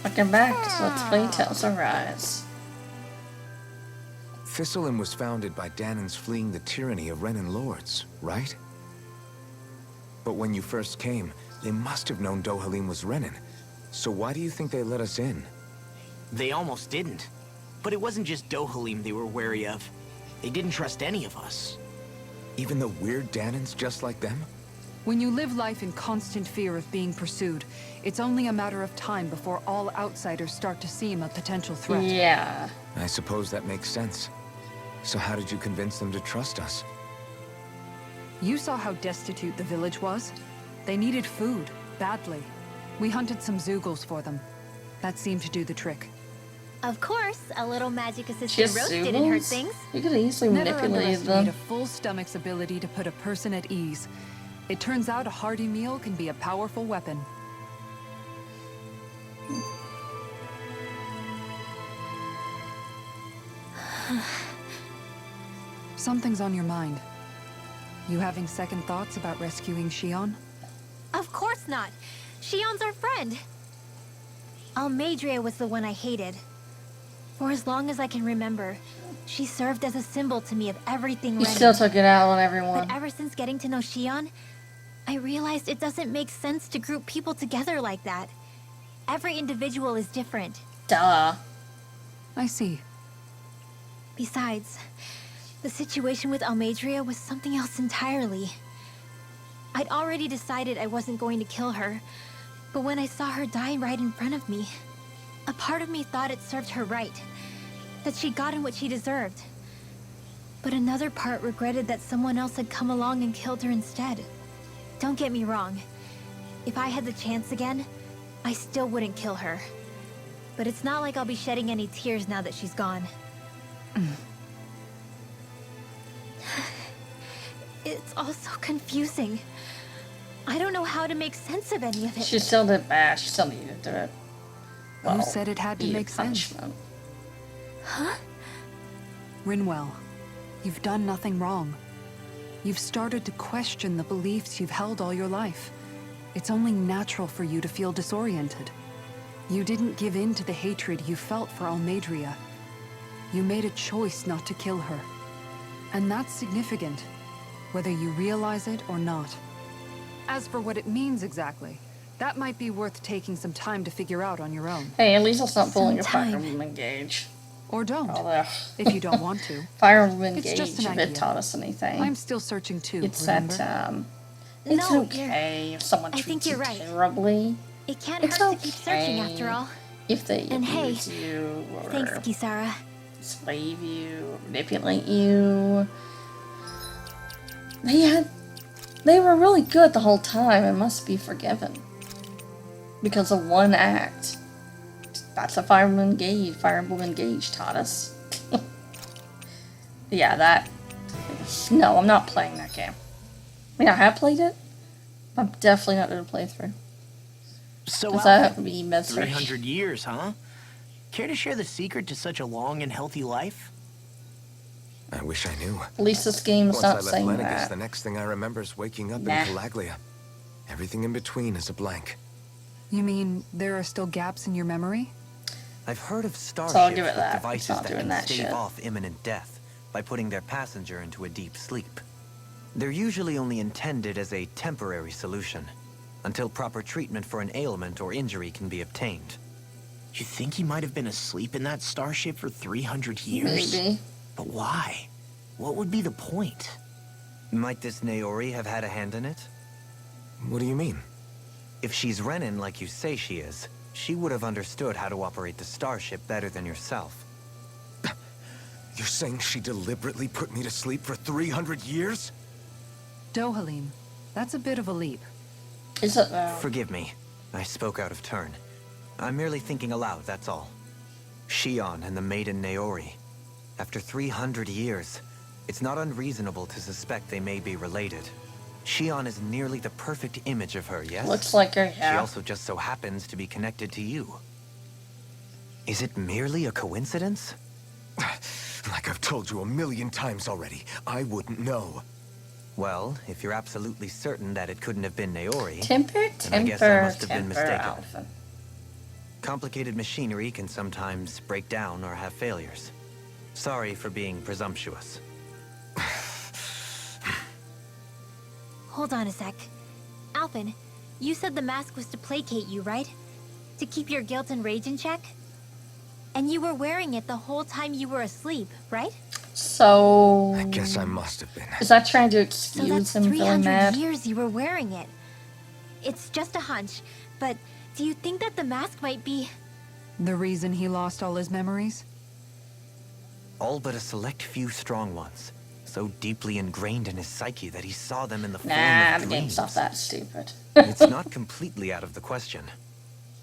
Welcome back to Let's Play Tales of Rise. Thistleland was founded by Danans fleeing the tyranny of Renan lords, right? But when you first came, they must have known Dohalim was Renan. So why do you think they let us in? They almost didn't. But it wasn't just Dohalim they were wary of. They didn't trust any of us. Even the weird Danans just like them? When you live life in constant fear of being pursued, it's only a matter of time before all outsiders start to seem a potential threat. Yeah. I suppose that makes sense. So how did you convince them to trust us? You saw how destitute the village was. They needed food, badly. We hunted some Zeugles for them. That seemed to do the trick. Of course, a little magic-assisted Just roast didn't hurt Zeugles? things. You could easily Never manipulate underestimate them. a full stomach's ability to put a person at ease. It turns out a hearty meal can be a powerful weapon. Something's on your mind. You having second thoughts about rescuing Shion? Of course not. Shion's our friend. Almadria was the one I hated. For as long as I can remember, she served as a symbol to me of everything You Renan. still took it out on everyone. But ever since getting to know Shion, I realized it doesn't make sense to group people together like that. Every individual is different. Duh. I see. Besides, the situation with Almadria was something else entirely. I'd already decided I wasn't going to kill her, but when I saw her die right in front of me, a part of me thought it served her right, that she'd gotten what she deserved. But another part regretted that someone else had come along and killed her instead. Don't get me wrong. If I had the chance again, I still wouldn't kill her. But it's not like I'll be shedding any tears now that she's gone. It's all so confusing. I don't know how to make sense of any of it. She still did bad. She still needed to do it. Who said it had to eat make sense? punishment. Huh? Rinwell, you've done nothing wrong. You've started to question the beliefs you've held all your life. It's only natural for you to feel disoriented. You didn't give in to the hatred you felt for Almadria. You made a choice not to kill her. And that's significant, whether you realize it or not. As for what it means exactly, that might be worth taking some time to figure out on your own. Hey, at least it's not pulling a Sometime. firewoman gauge. Or don't, Although, if you don't want to. firewoman It's gauge, just an if idea. it taught us anything. I'm still searching too, It's remember? that, it's No, okay if someone I treats think you you're right. terribly. It can't It's hurt to keep searching okay. after all. If they And hey, abuse you, or Thanks, Kisara. slave you, or manipulate you. They were really good the whole time and must be forgiven. Because of one act. That's a firewoman gauge taught us. Yeah, that... No, I'm not playing that game. I mean, I have played it. I'm definitely not going to play through. So Because I have Alpha, to be misery. 300 years, huh? Care to share the secret to such a long and healthy life? I wish I knew. At least this game's Once not I left saying Lenegis, that. the next thing I remember is waking up Nah. in Calaglia. Everything in between is a blank. You mean there are still gaps in your memory? I've heard of I'll starships give it with that. It's devices not that doing can that stave shit. off imminent death by putting their passenger into a deep sleep. They're usually only intended as a temporary solution, until proper treatment for an ailment or injury can be obtained. You think he might have been asleep in that starship for 300 years? Maybe. But why? What would be the point? Might this Naori have had a hand in it? What do you mean? If she's Renan like you say she is, she would have understood how to operate the starship better than yourself. You're saying she deliberately put me to sleep for 300 years? Dohalim, that's a bit of a leap. Is it though? Forgive me. I spoke out of turn. I'm merely thinking aloud, that's all. Shion and the maiden Naori. After 300 years, it's not unreasonable to suspect they may be related. Shion is nearly the perfect image of her, yes? Looks like her, She yeah. also just so happens to be connected to you. Is it merely a coincidence? Like I've told you a million times already, I wouldn't know. Well, if you're absolutely certain that it couldn't have been Naori, Temper, then I guess I temper, must have been temper, mistaken. Alpha. Complicated machinery can sometimes break down or have failures. Sorry for being presumptuous. Hold on a sec. Alphen, you said the mask was to placate you, right? To keep your guilt and rage in check? And you were wearing it the whole time you were asleep, right? So... I guess I must have been. Is that trying to So excuse that's him feeling 300 mad? years you were wearing it. It's just a hunch, but do you think that the mask might be... The reason he lost all his memories? All but a select few strong ones. So deeply ingrained in his psyche that he saw them in the form Nah, of the dreams. game's not that stupid. It's not completely out of the question.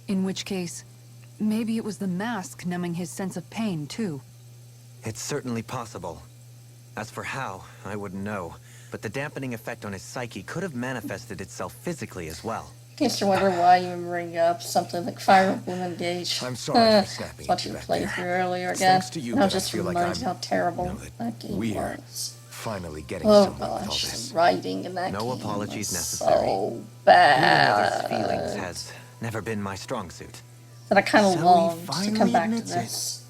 In which case, maybe it was the mask numbing his sense of pain, too. It's certainly possible. As for how, I wouldn't know. But the dampening effect on his psyche could have manifested itself physically as well. I used to wonder why you would bring up something like Fire Emblem Engage. I'm sorry for snapping What at you you back played there. through earlier It's again. thanks to you And I was that I just feel like reminded I'm, how terrible you know, that game we're was. finally getting Oh somewhere with all gosh, this. the writing in that No game apologies was necessary. so Feeling bad. others' feelings has never been my strong suit. That I kind of So he longed to finally come back to admits it. this.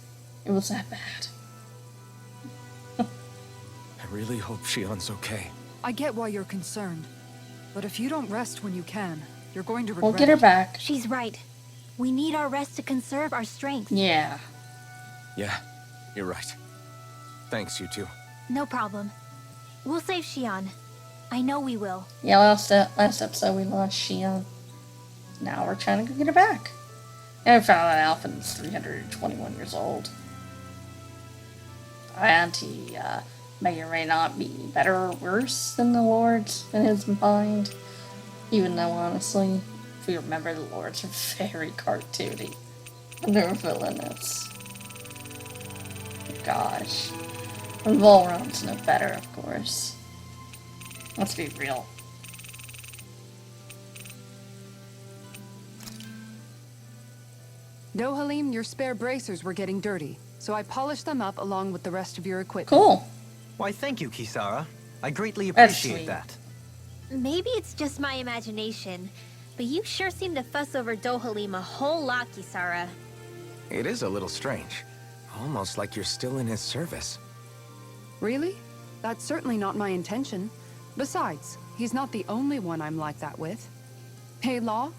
It was that bad. I really hope Shion's okay. I get why you're concerned. But if you don't rest when you can, you're going to regret We'll get her it. back. She's right. We need our rest to conserve our strength. Yeah. Yeah, you're right. Thanks, you two. No problem. We'll save Shion. I know we will. Yeah, last episode we lost Shion. Now we're trying to go get her back. And we found out Alphen's 321 years old. And he may or may not be better or worse than the Lords in his mind. Even though, honestly, if we remember, the Lords are very cartoony. And they're villainous. Gosh. And Volron's no better, of course. Let's be real. Dohalim, your spare bracers were getting dirty, so I polished them up along with the rest of your equipment. Cool. Why, thank you, Kisara. I greatly That's appreciate sweet. that. Maybe it's just my imagination, but you sure seem to fuss over Dohalim a whole lot, Kisara. It is a little strange. Almost like you're still in his service. Really? That's certainly not my intention. Besides, he's not the only one I'm like that with. Hey, Law,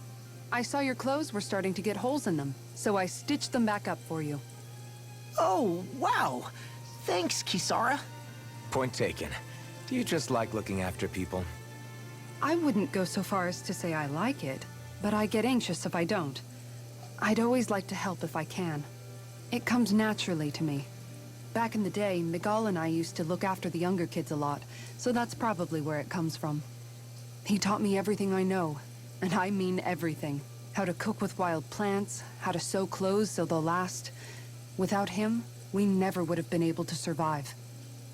I saw your clothes were starting to get holes in them, so I stitched them back up for you. Oh, wow. Thanks, Kisara. Point taken. Do you just like looking after people? I wouldn't go so far as to say I like it, but I get anxious if I don't. I'd always like to help if I can. It comes naturally to me. Back in the day, Miguel and I used to look after the younger kids a lot, so that's probably where it comes from. He taught me everything I know, and I mean everything. How to cook with wild plants, how to sew clothes so they'll last. Without him, we never would have been able to survive.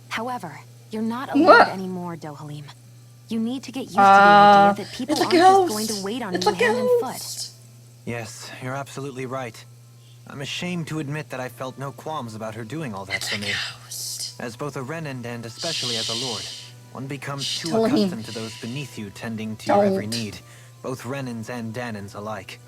However, you're not a What? lord anymore, Dohalim. You need to get used to the idea that people it's a aren't just ghost. going to wait on It's you a hand and foot. ghost. Yes, you're absolutely right. I'm ashamed to admit that I felt no qualms about her doing all that It's for a me. ghost. As both a Renan and especially as a lord, one becomes too Tell him. accustomed to those beneath you tending to your every Don't. need, both Renans and Danans alike.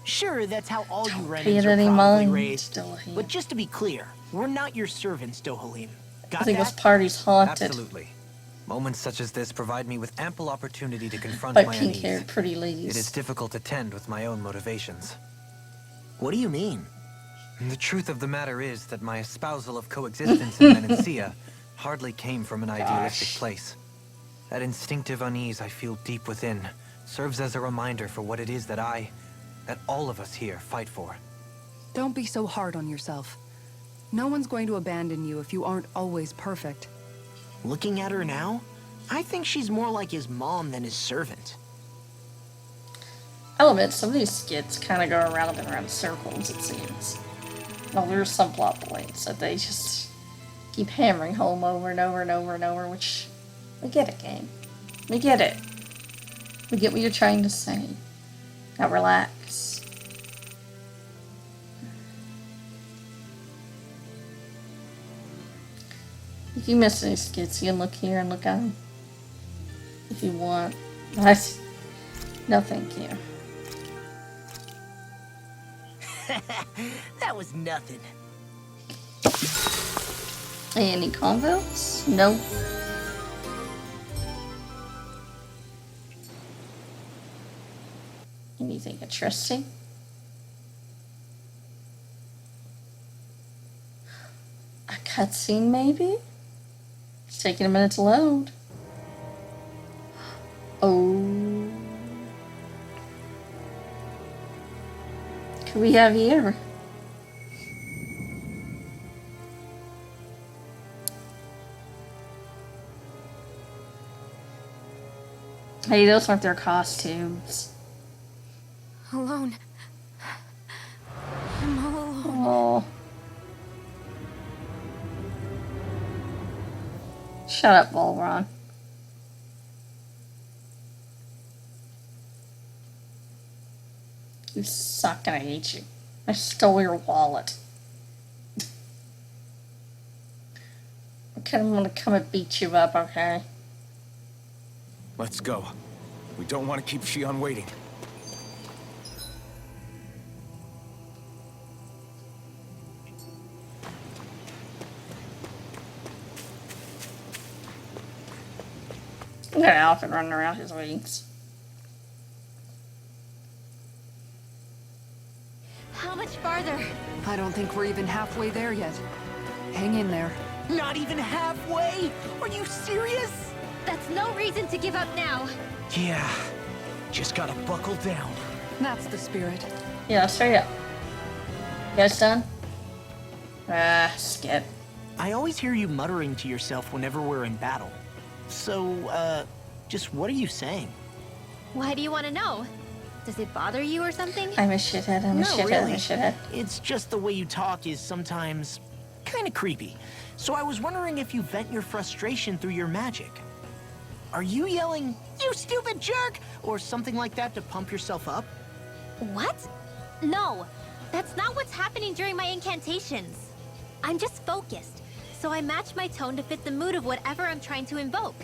Sure, that's how all you Pay Renans it are any probably mind. raised. Still here. But just to be clear, we're not your servants, Dohalim. I Got think this that? party's haunted Absolutely. Moments such as this provide me with ample opportunity to confront by my unease. pink-haired pretty It is ladies. difficult to tend with my own motivations. What do you mean? And the truth of the matter is that my espousal of coexistence in Menancia hardly came from an idealistic place. That instinctive unease I feel deep within serves as a reminder for what it is that all of us here fight for. Don't be so hard on yourself. No one's going to abandon you if you aren't always perfect. Looking at her now, I think she's more like his mom than his servant. I'll admit, some of these skits kind of go around and around circles, it seems. Well, there's some plot points that they just keep hammering home over and over and over and over, which, we get it, game. We get it. We get what you're trying to say. Now relax. If you miss any skits, you can look here and look at them. If you want. No, thank you. That was nothing. Any convos? No. Anything interesting? A cutscene, maybe? It's taking a minute to load. Oh. Could we have here? Hey, those aren't their costumes. Alone. I'm all alone. Oh. Shut up, Volron. You suck and I hate you. I stole your wallet. I'm gonna come and beat you up, okay? Let's go. We don't want to keep Shion waiting. Look at Alfred running around his wings. How much farther? I don't think we're even halfway there yet. Hang in there. Not even halfway? Are you serious? That's no reason to give up now. Yeah, just gotta buckle down. That's the spirit. Yeah, straight up. You guys done? Skip. I always hear you muttering to yourself whenever we're in battle. So, just what are you saying? Why do you want to know? Does it bother you or something? I'm a shithead, I'm a No, shithead, I'm really. a shithead. It's just the way you talk is sometimes kind of creepy. So I was wondering if you vent your frustration through your magic. Are you yelling, "You stupid jerk," or something like that to pump yourself up? What? No, that's not what's happening during my incantations. I'm just focused, so I match my tone to fit the mood of whatever I'm trying to invoke.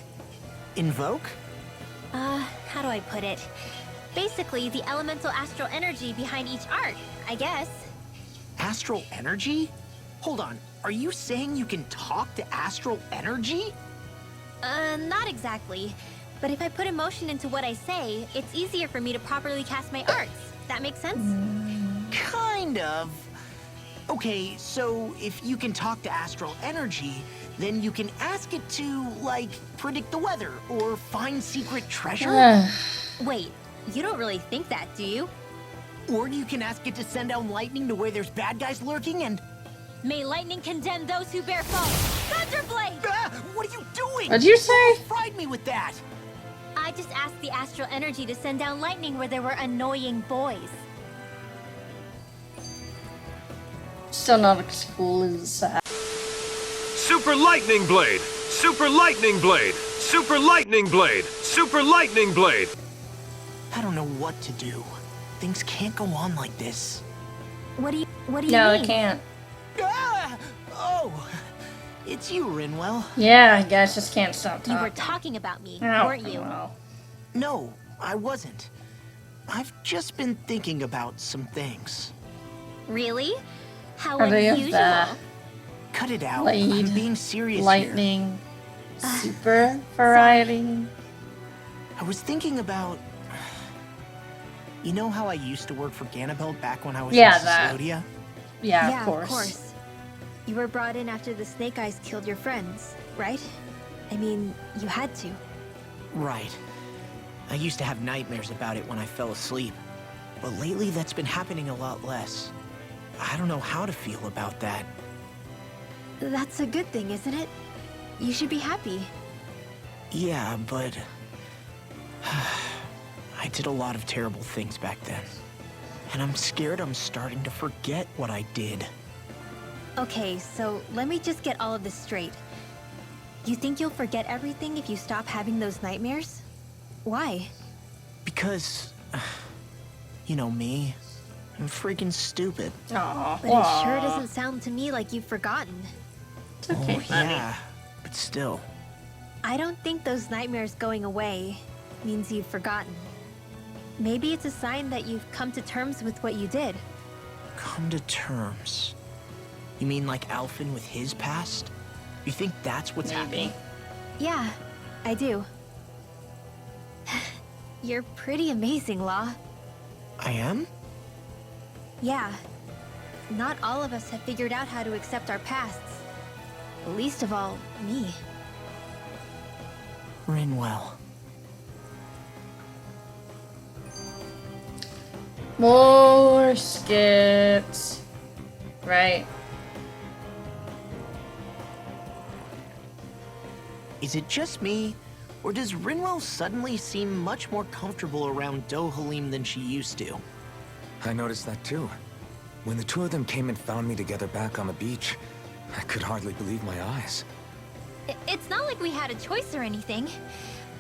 Invoke? How do I put it? Basically, the elemental astral energy behind each art, I guess. Astral energy? Hold on, are you saying you can talk to astral energy? Not exactly. But if I put emotion into what I say, it's easier for me to properly cast my arts. That makes sense? Kind of. Okay, so if you can talk to astral energy, then you can ask it to, like, predict the weather or find secret treasure? Wait, you don't really think that, do you? Or you can ask it to send down lightning to where there's bad guys lurking and... May lightning condemn those who bear false. Thunderblade! Ah, what are you doing? What'd you say? You fried me with that! I just asked the astral energy to send down lightning where there were annoying boys. Still not as cool as Super Lightning Blade! Super Lightning Blade! Super Lightning Blade! Super Lightning Blade! I don't know what to do. Things can't go on like this. What do you No, mean? I can't. Ah! Oh, it's you, Rinwell. Yeah, you guys just can't stop talking. You were talking about me, No, weren't you? no. No, I wasn't. I've just been thinking about some things. Really? How Are they of unusual. the Cut it out. Blade, I'm being serious here. lightning, super variety? I was thinking about... You know how I used to work for Ganabelt back when I was Yeah, in that. Cyclodia? Yeah, of course. You were brought in after the Snake Eyes killed your friends, right? I mean, you had to. Right. I used to have nightmares about it when I fell asleep. But lately that's been happening a lot less. I don't know how to feel about that. That's a good thing, isn't it? You should be happy. Yeah, but... I did a lot of terrible things back then. And I'm scared I'm starting to forget what I did. Okay, so let me just get all of this straight. You think you'll forget everything if you stop having those nightmares? Why? Because... You know me. I'm freaking stupid. Aw, But it sure doesn't sound to me like you've forgotten. It's okay, honey. Yeah, but still. I don't think those nightmares going away means you've forgotten. Maybe it's a sign that you've come to terms with what you did. Come to terms. You mean like Alphen with his past? You think that's what's happening? Yeah, I do. You're pretty amazing, Law. I am? Yeah. Not all of us have figured out how to accept our pasts. Least of all, me. Rinwell. More skits. Right. Is it just me, or does Rinwell suddenly seem much more comfortable around Dohalim than she used to? I noticed that too. When the two of them came and found me together back on the beach, I could hardly believe my eyes. It's not like we had a choice or anything.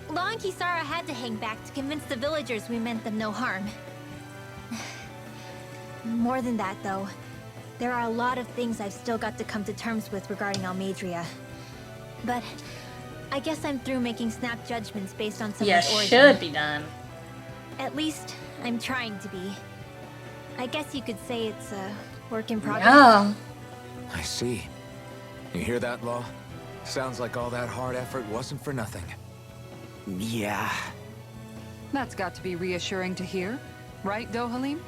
Law and Kisara had to hang back to convince the villagers we meant them no harm. More than that, though, there are a lot of things I've still got to come to terms with regarding Almeidrea. But I guess I'm through making snap judgments based on someone's origin. Should be done. At least, I'm trying to be. I guess you could say it's a work in progress. Yeah. I see. You hear that, Law? Sounds like all that hard effort wasn't for nothing. Yeah. That's got to be reassuring to hear, right, Dohalim?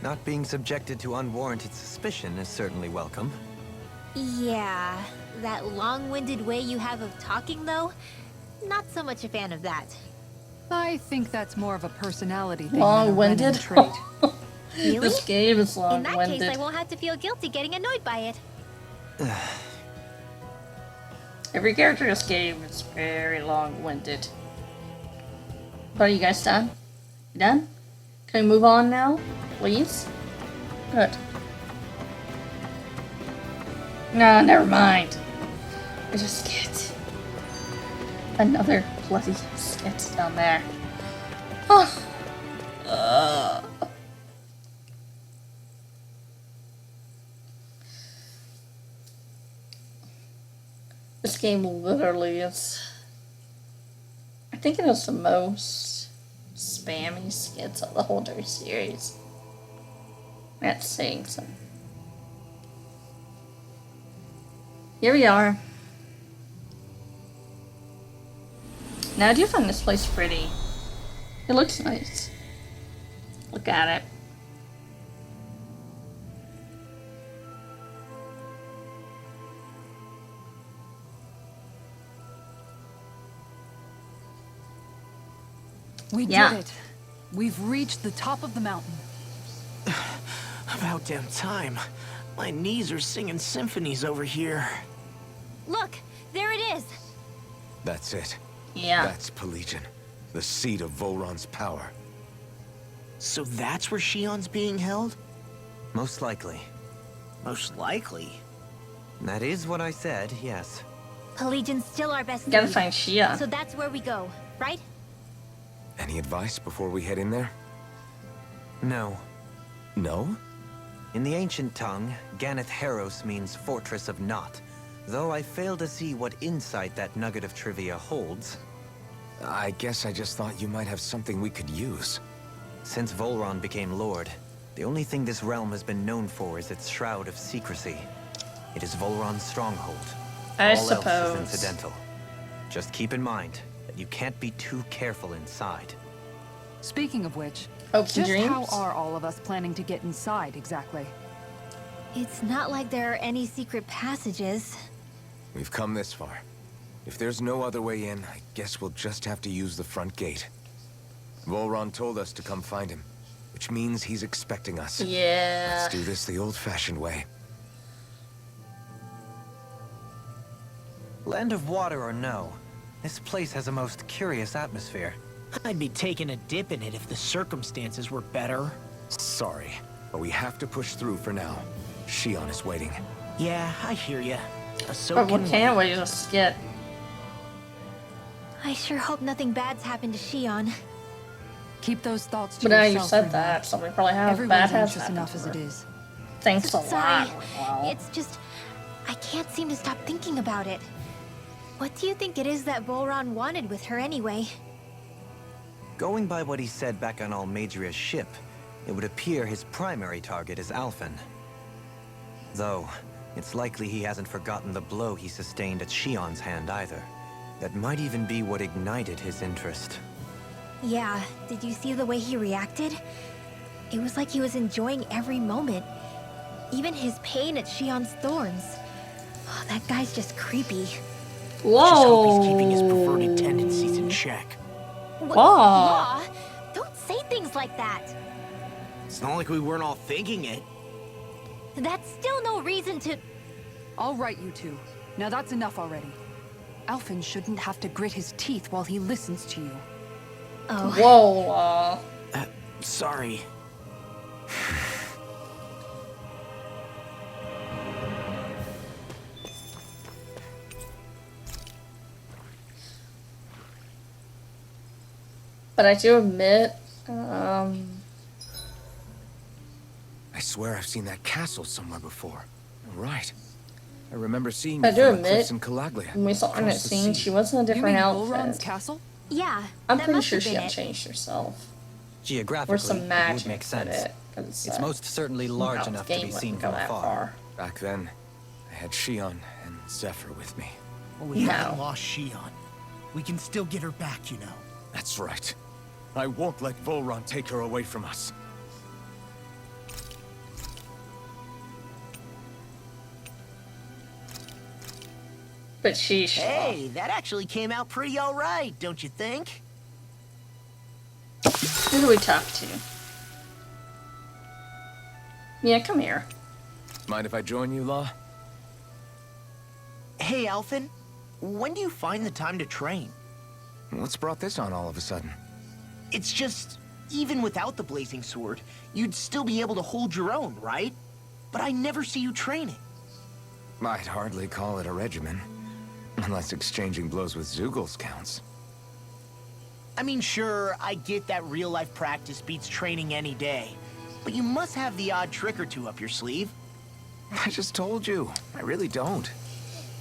Not being subjected to unwarranted suspicion is certainly welcome. Yeah, that long-winded way you have of talking, though, not so much a fan of that. I think that's more of a personality thing Long-winded? than a Renin trait. Really? This game is In that case, long-winded. I won't have to feel guilty getting annoyed by it. Every character in this game is very long-winded. But are you guys done? You done? Can we move on now, please? Good. No, never mind. I just get another bloody skit down there. Oh. This game literally is... I think it is the most spammy skits of the whole entire series. That's saying something. Here we are. Now I do find this place pretty. It looks nice. Look at it. We Yeah. did it. We've reached the top of the mountain. About damn time. My knees are singing symphonies over here. Look, there it is. That's it. Yeah. That's Pelegion, the seat of Volron's power. So that's where Shion's being held? Most likely. Most likely. That is what I said, yes. Pelagian's still our best Gotta lead. find Shia. So that's where we go, right? Any advice before we head in there? No. No? In the ancient tongue, Ganeth Heros means Fortress of Naught, though I fail to see what insight that nugget of trivia holds. I guess I just thought you might have something we could use. Since Volron became Lord, the only thing this realm has been known for is its shroud of secrecy. It is Volron's stronghold. I All suppose. else is incidental. Just keep in mind that you can't be too careful inside. Speaking of which, Hopes and just how dreams. are all of us planning to get inside exactly? It's not like there are any secret passages. We've come this far. If there's no other way in, I guess we'll just have to use the front gate. Volron told us to come find him, which means he's expecting us. Yeah. Let's do this the old-fashioned way. Land of water or no, this place has a most curious atmosphere. I'd be taking a dip in it if the circumstances were better. Sorry, but we have to push through for now. Shion is waiting. Yeah, I hear ya. So But what can we just get? I sure hope nothing bad's happened to Shion. Keep those thoughts to But now yourself. you said Rinwell. that, so we probably have bad Everyone's has anxious happened enough to as her. it is. Thanks a Sorry. lot. Well, It's just, I can't seem to stop thinking about it. What do you think it is that Volron wanted with her anyway? Going by what he said back on Almeidrea's ship, it would appear his primary target is Alphen. Though, it's likely he hasn't forgotten the blow he sustained at Shion's hand either. That might even be what ignited his interest. Yeah, did you see the way he reacted? It was like he was enjoying every moment. Even his pain at Shion's thorns. Oh, that guy's just creepy. Whoa. Just hope he's keeping his perverted tendencies in check. Law? Don't say things like that. It's not like we weren't all thinking it. That's still no reason to... All right, you two. Now that's enough already. Alphen shouldn't have to grit his teeth while he listens to you. Oh. Whoa. Sorry. But I do admit, I swear I've seen that castle somewhere before. Right. I remember seeing I it do from the cliffs admit, in Calaglia. when we saw her in that across the scene, sea. she was in a You different mean Bullrun's outfit. castle? Yeah, I'm that pretty must sure have she been had it. changed herself. Geographically, Or some it magic would make sense. It's most certainly large enough to be seen from afar. Back then, I had Shion and Zephyr with me. Well, we No. haven't lost Shion. We can still get her back, you know. That's right. I won't let Volron take her away from us. But sheesh. Hey, that actually came out pretty alright, don't you think? Who do we talk to? Yeah, come here. Mind if I join you, Law? Hey, Alphen. When do you find the time to train? What's brought this on all of a sudden? It's just, even without the blazing sword, you'd still be able to hold your own, right? But I never see you training. I'd hardly call it a regimen. Unless exchanging blows with Zeugles counts. I mean, sure, I get that real-life practice beats training any day. But you must have the odd trick or two up your sleeve. I just told you. I really don't.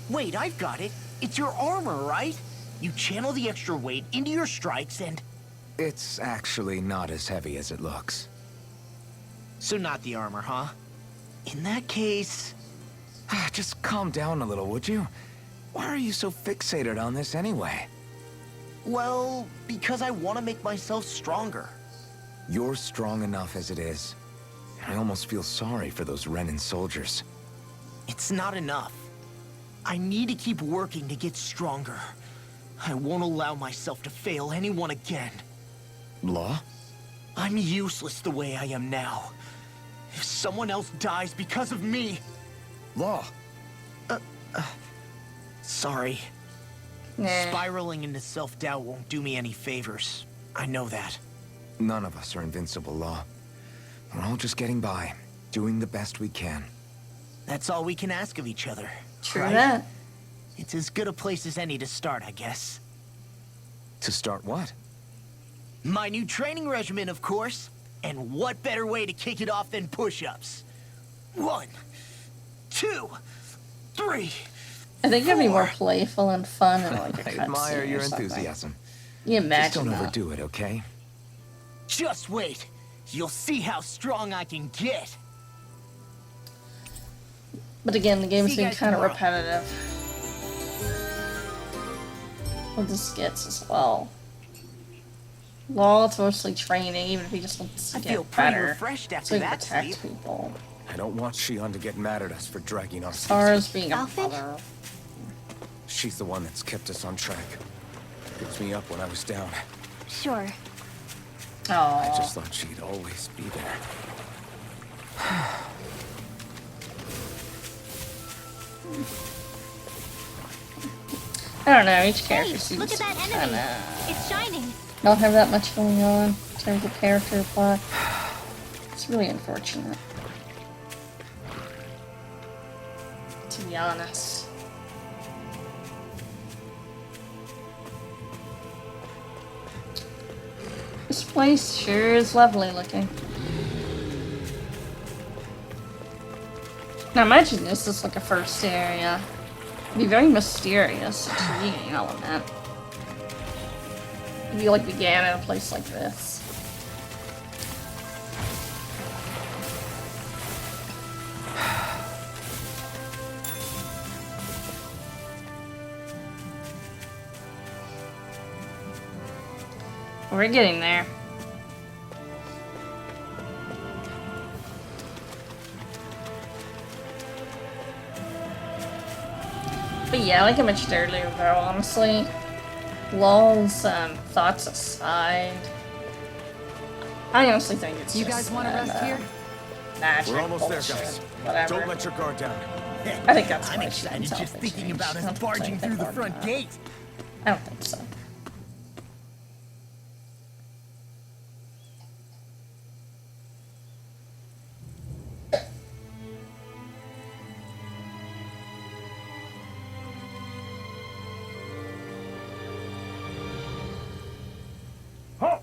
Wait, I've got it. It's your armor, right? You channel the extra weight into your strikes and... It's actually not as heavy as it looks. So not the armor, huh? In that case... Just calm down a little, would you? Why are you so fixated on this anyway? Well, because I want to make myself stronger. You're strong enough as it is. I almost feel sorry for those Renin soldiers. It's not enough. I need to keep working to get stronger. I won't allow myself to fail anyone again. Law? I'm useless the way I am now. If someone else dies because of me... Law! Sorry. Nah. Spiraling into self-doubt won't do me any favors. I know that. None of us are invincible, Law. We're all just getting by, doing the best we can. That's all we can ask of each other. True right? that. It's as good a place as any to start, I guess. To start what? My new training regimen, of course. And what better way to kick it off than push-ups? 1, 2, 3. I think it'd be more 4. playful and fun and like a I cutscene admire your or something. enthusiasm. You Just imagine don't that. overdo it, okay? Just wait. You'll see how strong I can get. But again, the game's See you being guys kind of tomorrow. repetitive. With the skits as well. Law, it's mostly training, even if he just wants to I get feel pretty better. refreshed after So he can that protect sleep. people. I don't want Shion to get mad at us for dragging our As far as being a Alfred? mother. She's the one that's kept us on track. Picked me up when I was down. Sure. I Oh, just thought she'd always be there. I don't know. Each character Hey, seems look at that enemy. kinda It's shining. don't have that much going on in terms of character plot. It's really unfortunate, to be honest. This place sure is lovely looking. Now imagine this is like a first area. It'd be very mysterious, intriguing element. If you like began in a place like this. We're getting there. But yeah, like I mentioned earlier, though, honestly, Lol's thoughts aside, I honestly think it's You just guys want to rest here? magic We're almost bullshit, there, guys. Whatever. Don't let your guard down. I think that's I'm why she excited didn't just self-exchange. thinking about I us don't think barging they through the are front not. gate. I don't think so. Halt!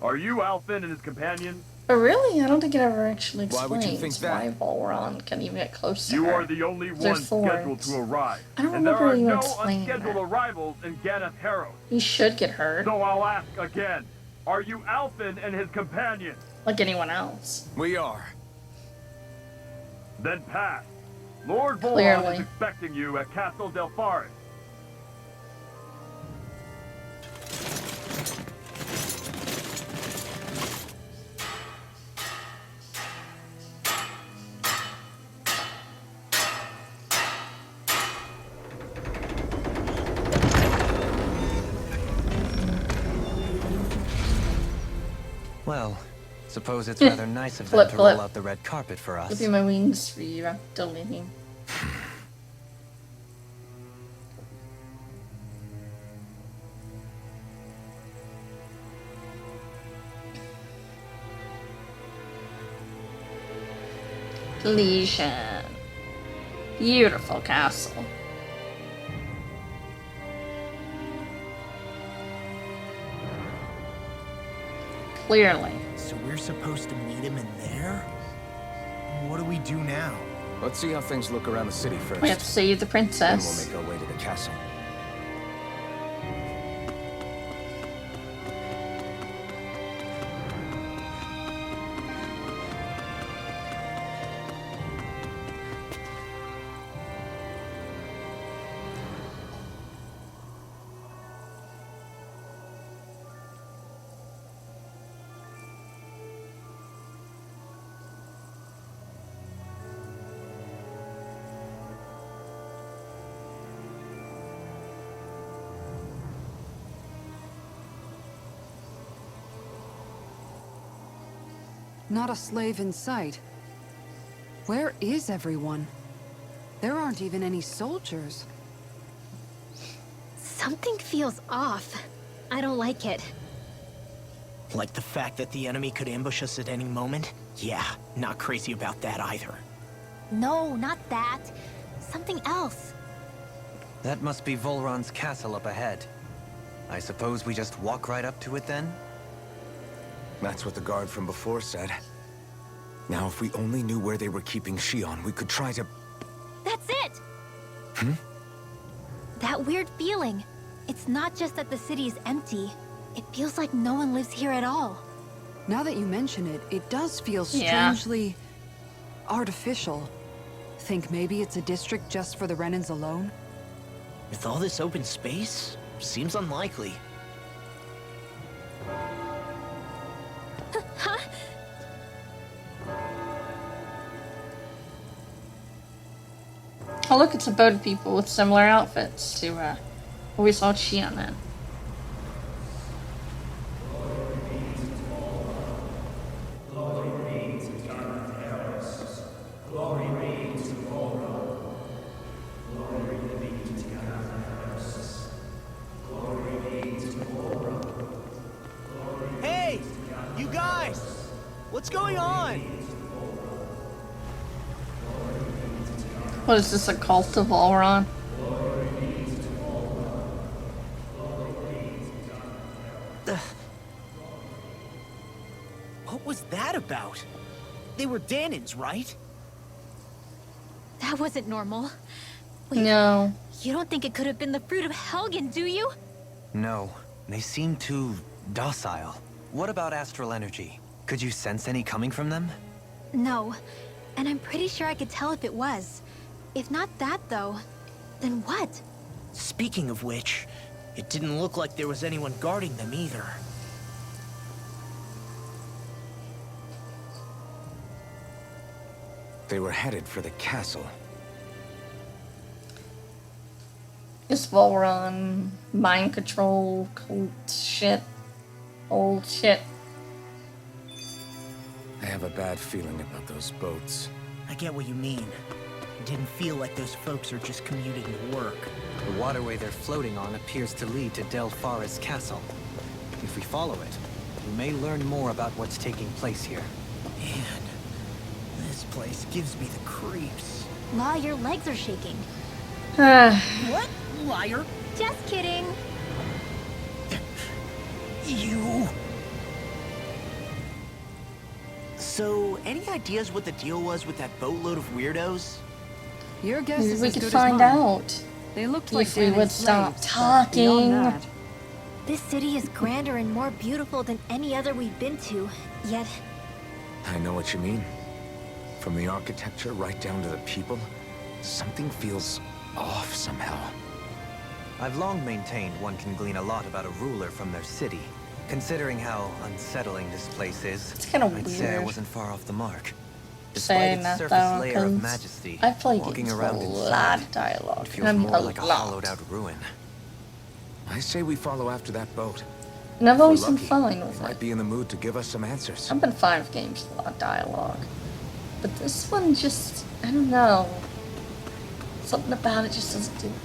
Are you Alphen and his companion? But really, I don't think it ever actually Why would you explains think why that? Volron can even get close to You her. are the only They're one scheduled thorns. to arrive. I don't And there remember are you no explaining unscheduled that. arrivals in Ganath Harrow. He should get hurt, So I'll ask again. Are you Alphen and his companion? like anyone else. We are. Then pass. Lord Volron Clearly. is expecting you at Castle Delpharis. Well, suppose it's rather nice of them Flip, to flip. roll out the red carpet for us. Flipping my wings for you after leaving. Legion. Beautiful castle. Clearly. So we're supposed to meet him in there? What do we do now? Let's see how things look around the city first. We have to save the Then we'll princess. make our way to the castle. Not a slave in sight. Where is everyone? There aren't even any soldiers. Something feels off. I don't like it. Like the fact that the enemy could ambush us at any moment? Yeah, not crazy about that either. No, not that. Something else. That must be Volron's castle up ahead. I suppose we just walk right up to it then? That's what the guard from before said. Now, if we only knew where they were keeping Shion, we could try to... That's it! That weird feeling. It's not just that the city is empty. It feels like no one lives here at all. Now that you mention it, it does feel Yeah. strangely... artificial. Think maybe it's a district just for the Renans alone? With all this open space, seems unlikely. Oh look, it's a boat of people with similar outfits to what we saw Shion in. Hey! You guys! What's going on? What is this, a cult of Volron? What was that about? They were Danins, right? That wasn't normal. Wait, No. you don't think it could have been the fruit of Helgen, do you? No, they seem too docile. What about astral energy? Could you sense any coming from them? No. And I'm pretty sure I could tell if it was. If not that, though, then what? Speaking of which, It didn't look like there was anyone guarding them either. They were headed for the castle. It's well run, mind control, cult shit, old shit. I have a bad feeling about those boats. I get what you mean. It didn't feel like those folks are just commuting to work. The waterway they're floating on appears to lead to Del Farra's castle. If we follow it, we may learn more about what's taking place here. Man, this place gives me the creeps. La, your legs are shaking. What? Liar? Just kidding. You... So, any ideas what the deal was with that boatload of weirdos? Your guess Maybe is we as could good find as mine. out. They looked like If we would Dannon's stop slaves, but beyond talking. that, This city is grander and more beautiful than any other we've been to. Yet, I know what you mean. From the architecture right down to the people, something feels off somehow. I've long maintained one can glean a lot about a ruler from their city. Considering how unsettling this place is, It's kind of I'd say I weird wasn't far off the mark. saying Despite its that surface though, layer of 'cause majesty, I've played walking games with around a inside, lot of dialogue. it feels I mean, more a like a lot. hollowed-out ruin. I say we follow after that boat. And I've If we're always been lucky, fine they with might it. be in the mood to give us some answers. I've been fine with games with a lot of dialogue. But this one just, I don't know. Something about it just doesn't do it for me.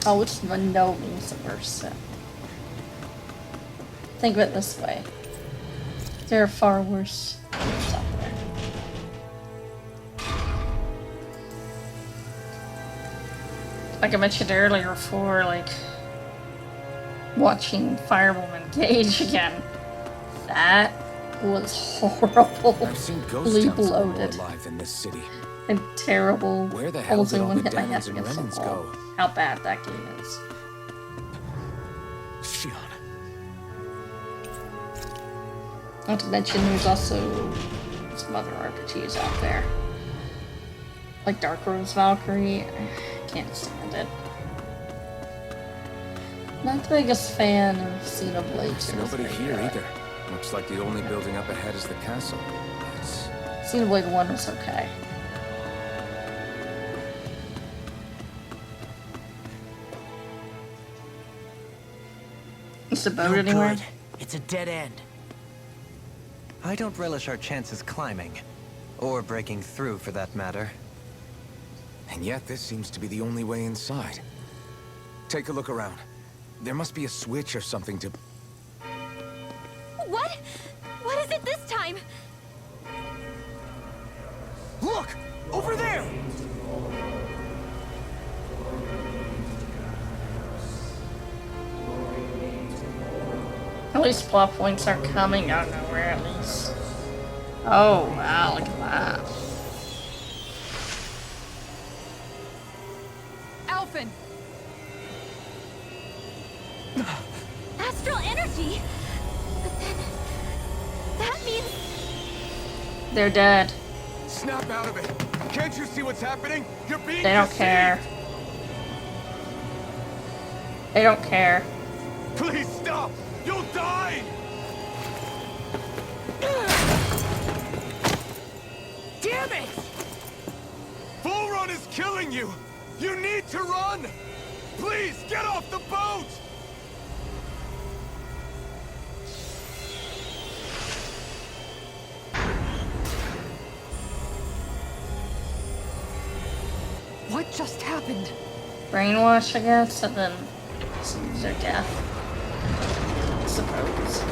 Oh, it's by no means the worst set. Think of it this way. There are far worse games out there. Like I mentioned earlier before, like watching Fireball engage again. That was horrible. I've seen ghost towns more bloated alive in this city. and terrible. Where the hell Almost did all anyone the hit my head Dannons and against the Renans wall. go? How bad that game is. Shion. Not to mention, there's also some other RPGs out there. Like Dark Rose Valkyrie. I can't stand it. Not the biggest fan of Xenoblade. There's nobody here either. Looks like the only building up ahead is the castle. That's... Xenoblade 1 was okay. Is the boat No anywhere? good. It's a dead end. I don't relish our chances climbing. Or breaking through, for that matter. And yet this seems to be the only way inside. Take a look around. There must be a switch or something to... what? What is it this time? Look! Over there! At least plot points aren't coming out of nowhere, at least. Oh, wow, look at that. Alphen! Astral energy? But then... that means... They're dead. Snap out of it! Can't you see what's happening? You're being They don't deceived! care. They don't care. Please stop! You'll die! Damn it! Bull Run is killing you! You need to run! Please, get off the boat! What just happened? Brainwash, I guess, and then some their death. I suppose.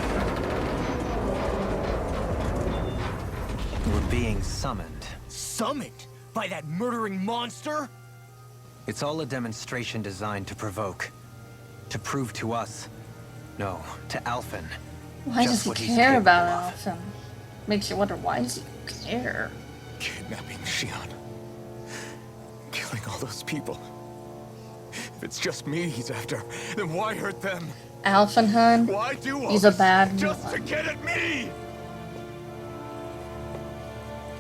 We're being summoned. Summoned? By that murdering monster? It's all a demonstration designed to provoke. To prove to us... No, to Alphen. Why Just does what he he's care capable about of. Alphen? Makes you wonder, why does he care? Kidnapping Shion. Killing all those people. If it's just me he's after, then why hurt them? Alphenheim? Why do all He's a this bad just to villain. get at me?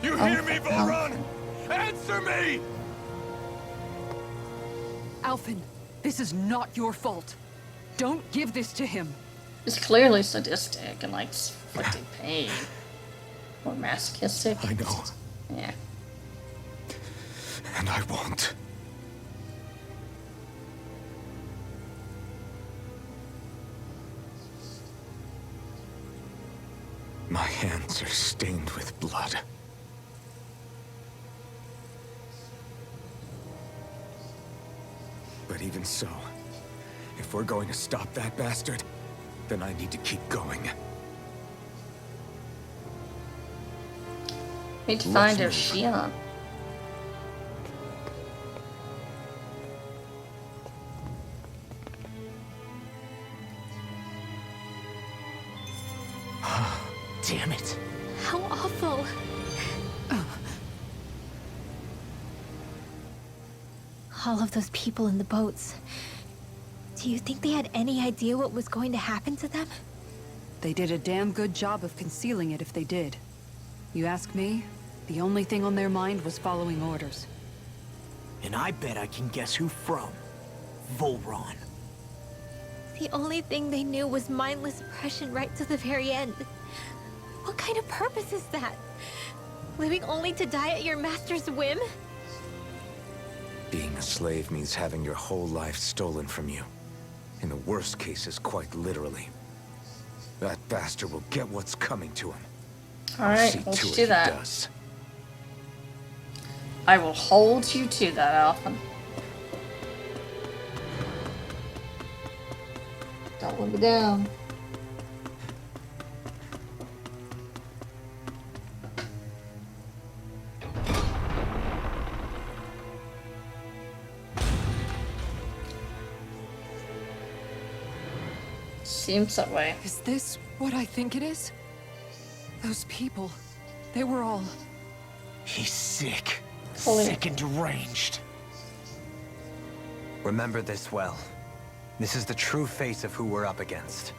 You hear me, Alphen. Volron? Answer me! Alphen, this is not your fault. Don't give this to him. It's clearly sadistic and like inflicting pain. Or masochistic. I know. Yeah. And I won't. My hands are stained with blood. But even so, if we're going to stop that bastard, then I need to keep going. Need to Let's find her move. Shion. Damn it. How awful. All of those people in the boats. Do you think they had any idea what was going to happen to them? They did a damn good job of concealing it if they did. You ask me, the only thing on their mind was following orders. And I bet I can guess who from. Volron. The only thing they knew was mindless oppression right to the very end. What kind of purpose is that? Living only to die at your master's whim? Being a slave means having your whole life stolen from you. In the worst cases, quite literally. That bastard will get what's coming to him. Alright, See let's to it do he that. does. I will hold you to that, Alphen. Don't let me down. Seems that way. Is this what I think it is? Those people, they were all... He's sick. Fully. Sick and deranged. Remember this well. This is the true face of who we're up against.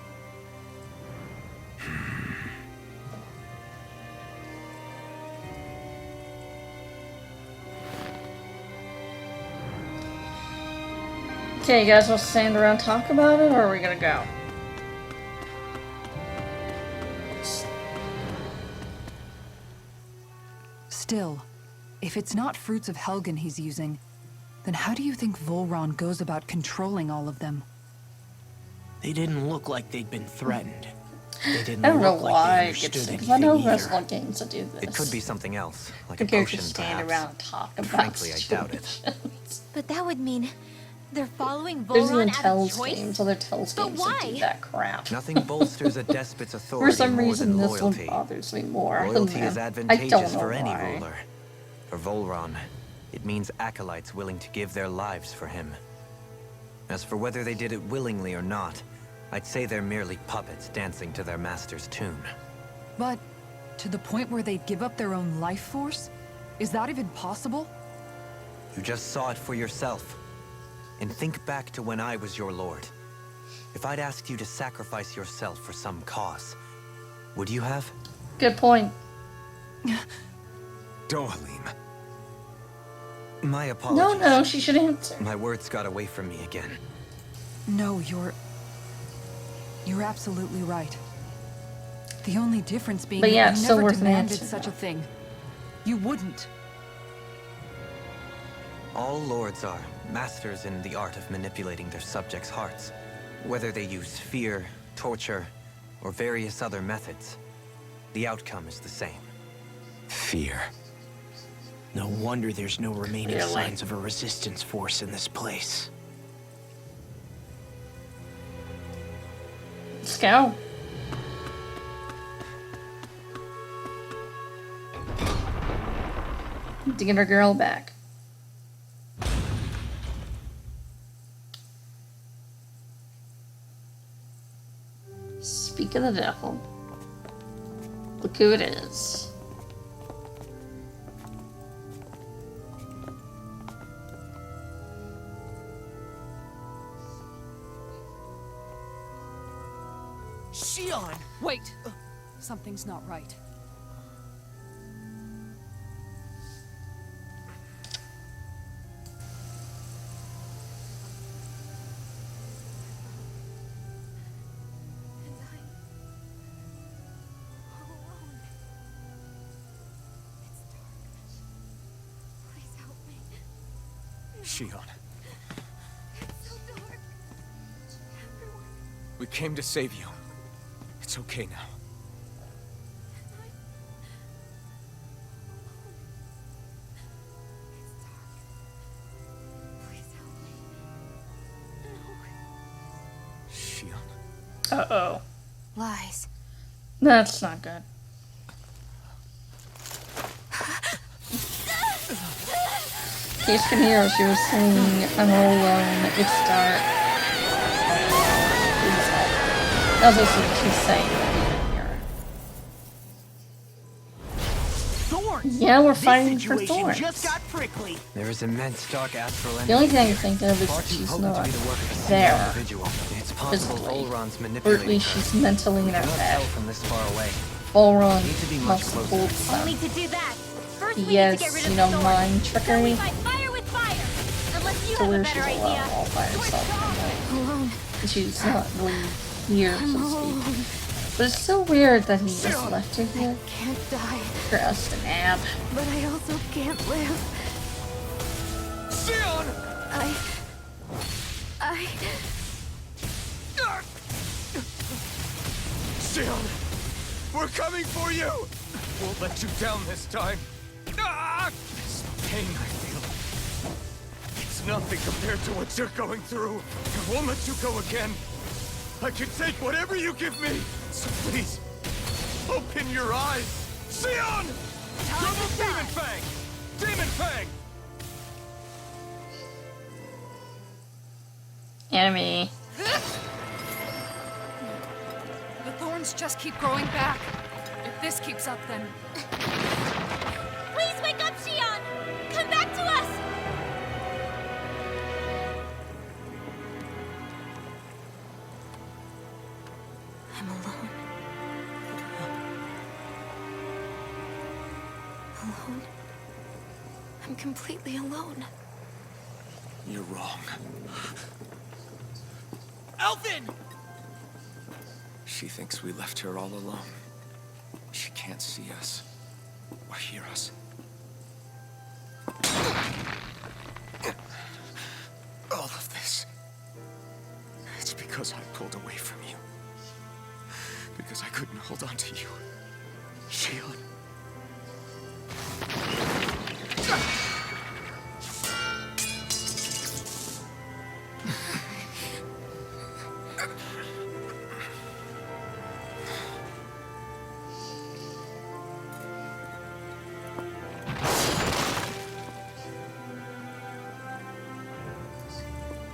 Okay, you guys want to stand around and talk about it, or are we gonna go? Still, if it's not fruits of Helgen he's using, then how do you think Volron goes about controlling all of them? They didn't look like they'd been threatened. They didn't I don't know look like why they it gets understood because I know anything there's either. like games that do this. It could be something else, like The a characters potion, stand perhaps. around and talk about Frankly, I doubt it. situations. But that would mean they're following There's Volron an out of Tells choice? games, other Tells But games that do why? that crap. Nothing bolsters a despot's For authority some more reason, than this one loyalty. bothers me more. Loyalty is than them. advantageous I don't know for any why. ruler. For Volron, it means acolytes willing to give their lives for him. As for whether they did it willingly or not, I'd say they're merely puppets dancing to their master's tune. But to the point where they'd give up their own life force? Is that even possible? You just saw it for yourself. And think back to when I was your lord. If I'd asked you to sacrifice yourself for some cause, would you have? Good point. Dohalim. My apologies. No, she should answer. My words got away from me again. No, you're absolutely right. The only difference being But yeah, that it's you still never worth an demanded answer, such though. a thing. You wouldn't. All lords are masters in the art of manipulating their subjects' hearts. Whether they use fear, torture, or various other methods, the outcome is the same. Fear. No wonder there's no remaining Really? signs of a resistance force in this place. Let's go. Need to get our girl back. Speak of the devil. Look who it is. Shion! Wait! Something's not right. Shion, It's so dark. Everyone. we came to save you. It's okay now. It's dark. Please help me. No. Shion. Uh-oh. Lies. That's not good. Case can hear us, you were saying, I'm all alone, it's dark. Please help. That's what she's saying, but we didn't hear her. Thorns! Yeah, we're This fighting for situation Thorns. just got prickly. There is immense dark astral The energy. only thing I can think of is Far that too she's potent to not be the work of a single there, individual. It's possible physically. Volron's Or at manipulating least her. she's mentally in We her cannot head. tell from this far away. Volron Need to be much must closer. hold some. Only to do that. First, we need to Yes, get rid of you the know, sword. mind So we trickery. fight fire with fire. Unless you So have a where better she's idea. alone all by herself. Alone. And she's not really here, so to speak. But it's still weird that he just left her here Can't die, for us to nab. but I also can't live. Shion! I... Shion! We're coming for you! Won't let you down this time. Ah! This pain I feel. It's nothing compared to what you're going through. I won't let you go again. I can take whatever you give me. So please, open your eyes. Shion! Double Demon Fang! Demon Fang! Enemy. The thorns just keep growing back. If this keeps up, then... Please wake up, Shion! Come back to us! I'm alone. Alone? I'm completely alone. You're wrong. Elfin! She thinks we left her all alone. She can't see us or hear us. All of this. It's because I pulled away from you. Because I couldn't hold on to you. Shion.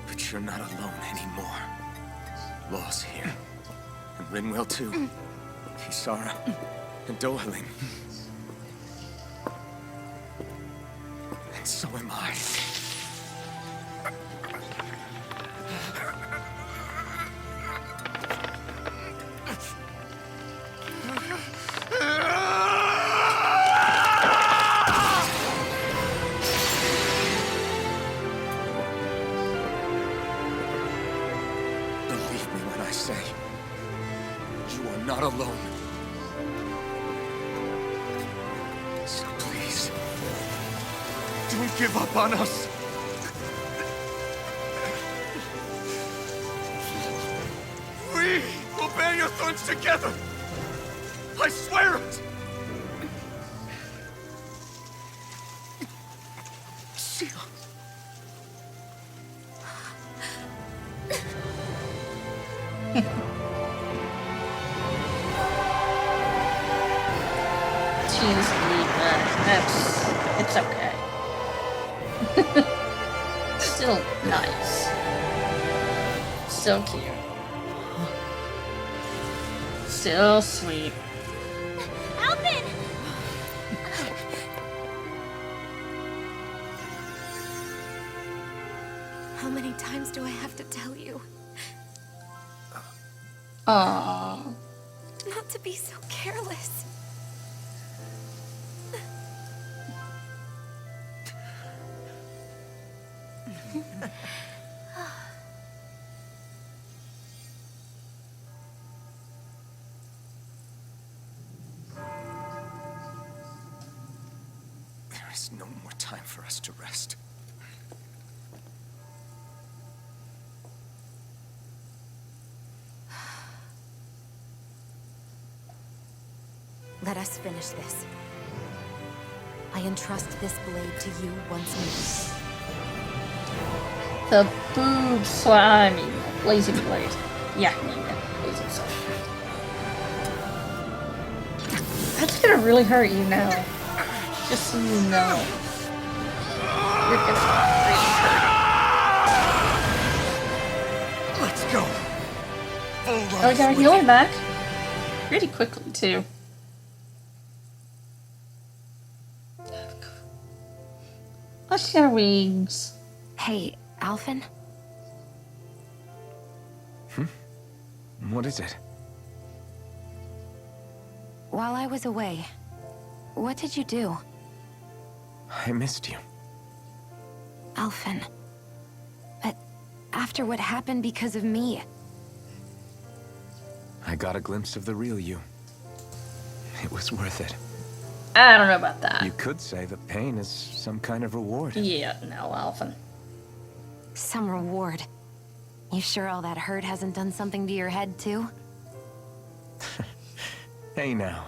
But you're not alone anymore. Law's here. And Rinwell too. Kisara. And Dohalim. And so am I. Believe me when I say, you are not alone. So please, don't give up on us. We will bear your thorns together. I swear it. Shion. She's weak, but it's okay. Still nice. Still cute. Still sweet. Alvin! How many times do I have to tell you Aww. not to be so careless? There is no more time for us to rest. Let us finish this. I entrust this blade to you once The boob slimy blazing blade. Yeah, blazing sword. That's gonna really hurt you now. Just so you know. You're gonna really hurt. Let's go. Oh, I got our healing back. Pretty quickly, too. Oh, she got her wings. Hey, Alphen? What is it? While I was away, what did you do? I missed you. Alphen. But after what happened because of me, I got a glimpse of the real you. It was worth it. I don't know about that. You could say that pain is some kind of reward. Yeah, no, Alphen. some reward. You sure all that hurt hasn't done something to your head, too? Hey now.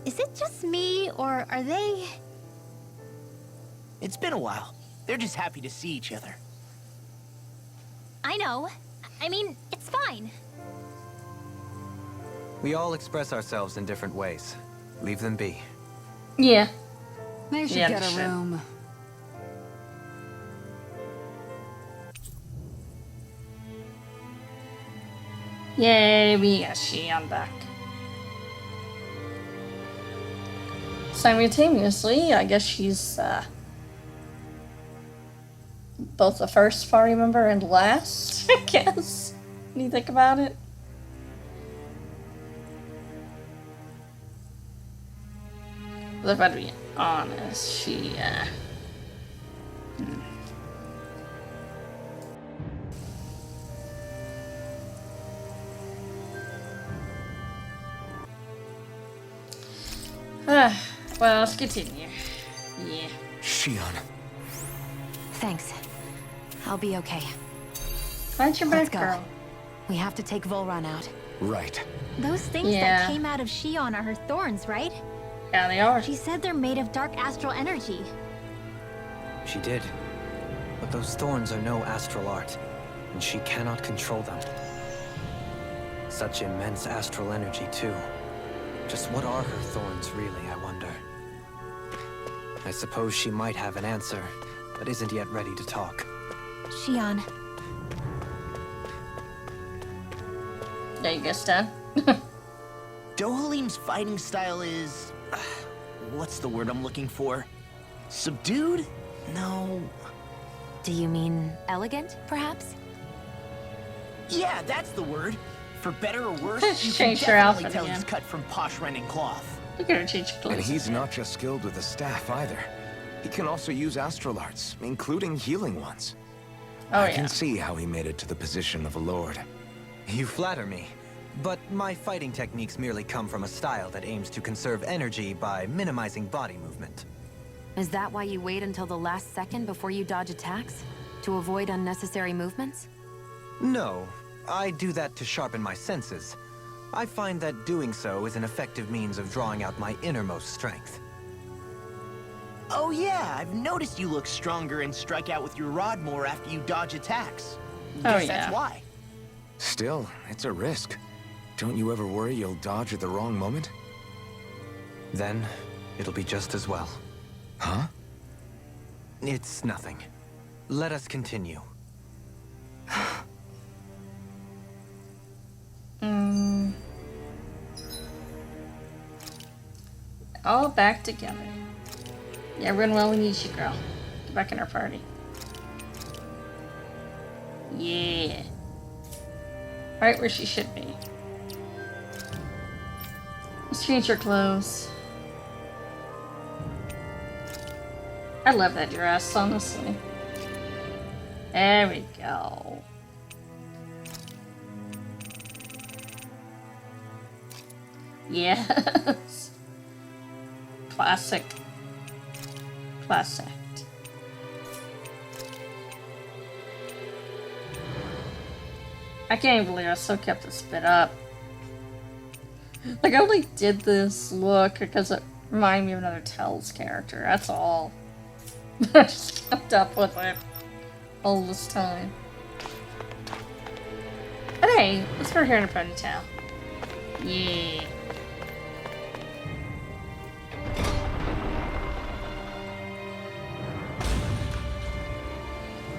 Is it just me, or are they... It's been a while. They're just happy to see each other. I know. I mean, it's fine. We all express ourselves in different ways. Leave them be. Yeah. They should Yeah, get a sure. room. Yay, we got Xion back. Simultaneously, I guess she's both the first party member and last, I guess. When you think about it. But if I'd be honest, she well, let's continue. Yeah. Xion. Thanks. I'll be okay. Find your Let's back, go. girl. We have to take Volron out. Right. Those things Yeah. that came out of Xion are her thorns, right? Yeah, they are. She said they're made of dark astral energy. She did. But those thorns are no astral art, and she cannot control them. Such immense astral energy, too. Just what are her thorns, really, I wonder? I suppose she might have an answer, but isn't yet ready to talk. Xion, There you go, Stan. Dohalim's fighting style is... what's the word I'm looking for? Subdued? No... Do you mean elegant, perhaps? Yeah, that's the word. For better or worse, you can Change your definitely outfit tell again. he's cut from posh rending cloth. Look at her change And clothes. he's not just skilled with the staff either. He can also use astral arts, including healing ones. Oh, I yeah. can see how he made it to the position of a lord. You flatter me, but my fighting techniques merely come from a style that aims to conserve energy by minimizing body movement. Is that why you wait until the last second before you dodge attacks? To avoid unnecessary movements? No, I do that to sharpen my senses. I find that doing so is an effective means of drawing out my innermost strength. Oh yeah, I've noticed you look stronger and strike out with your rod more after you dodge attacks. Oh, Guess yeah. that's why. Still, it's a risk. Don't you ever worry you'll dodge at the wrong moment? Then, it'll be just as well. Huh? It's nothing. Let us continue. All back together. Yeah, Rinwell, we need you, girl. Get back in our party. Yeah. Right where she should be. Let's change her clothes. I love that dress, honestly. There we go. Yes. Classic. Classic. I can't believe I still kept this bit up. Like, I only did this look because it reminded me of another Tell's character, that's all. I just kept up with it all this time. But hey, let's go here in a ponytail. Yeah.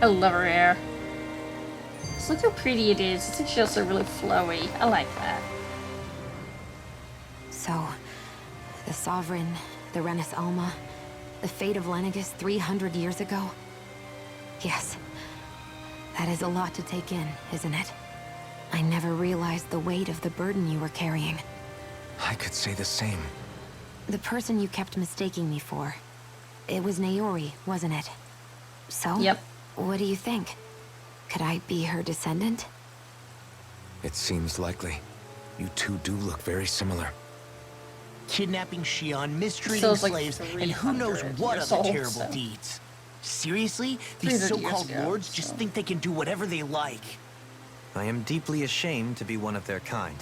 I love her hair. Just look how pretty it is. It's actually also really flowy. I like that. So, the Sovereign, the Renis Alma, the fate of Lenegis 300 years ago? Yes. That is a lot to take in, isn't it? I never realized the weight of the burden you were carrying. I could say the same. The person you kept mistaking me for, it was Naori, wasn't it? So? Yep. What do you think? Could I be her descendant? It seems likely. You two do look very similar. Kidnapping Shion, mistreating Sounds like slaves, and who knows 300 what years other old, terrible so. deeds. Seriously? These 300 years so-called ago, lords just so. think they can do whatever they like. I am deeply ashamed to be one of their kind.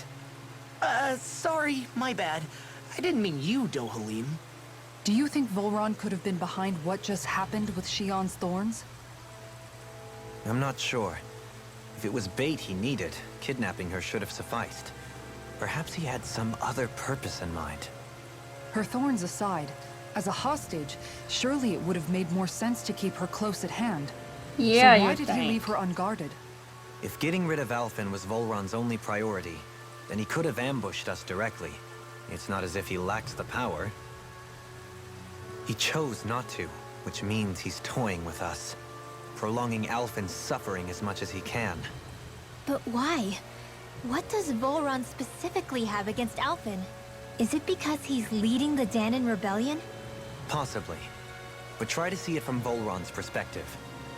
Sorry, my bad. I didn't mean you, Dohalim. Do you think Volron could have been behind what just happened with Shion's thorns? I'm not sure. If it was bait he needed, kidnapping her should have sufficed. Perhaps he had some other purpose in mind. Her thorns aside, as a hostage, surely it would have made more sense to keep her close at hand. Yeah, so why you'd did think. he leave her unguarded? If getting rid of Alphen was Volron's only priority, then he could have ambushed us directly. It's not as if he lacks the power. He chose not to, which means he's toying with us, prolonging Alphen's suffering as much as he can. But why? What does Volron specifically have against Alphen? Is it because he's leading the Danon rebellion? Possibly. But try to see it from Volron's perspective.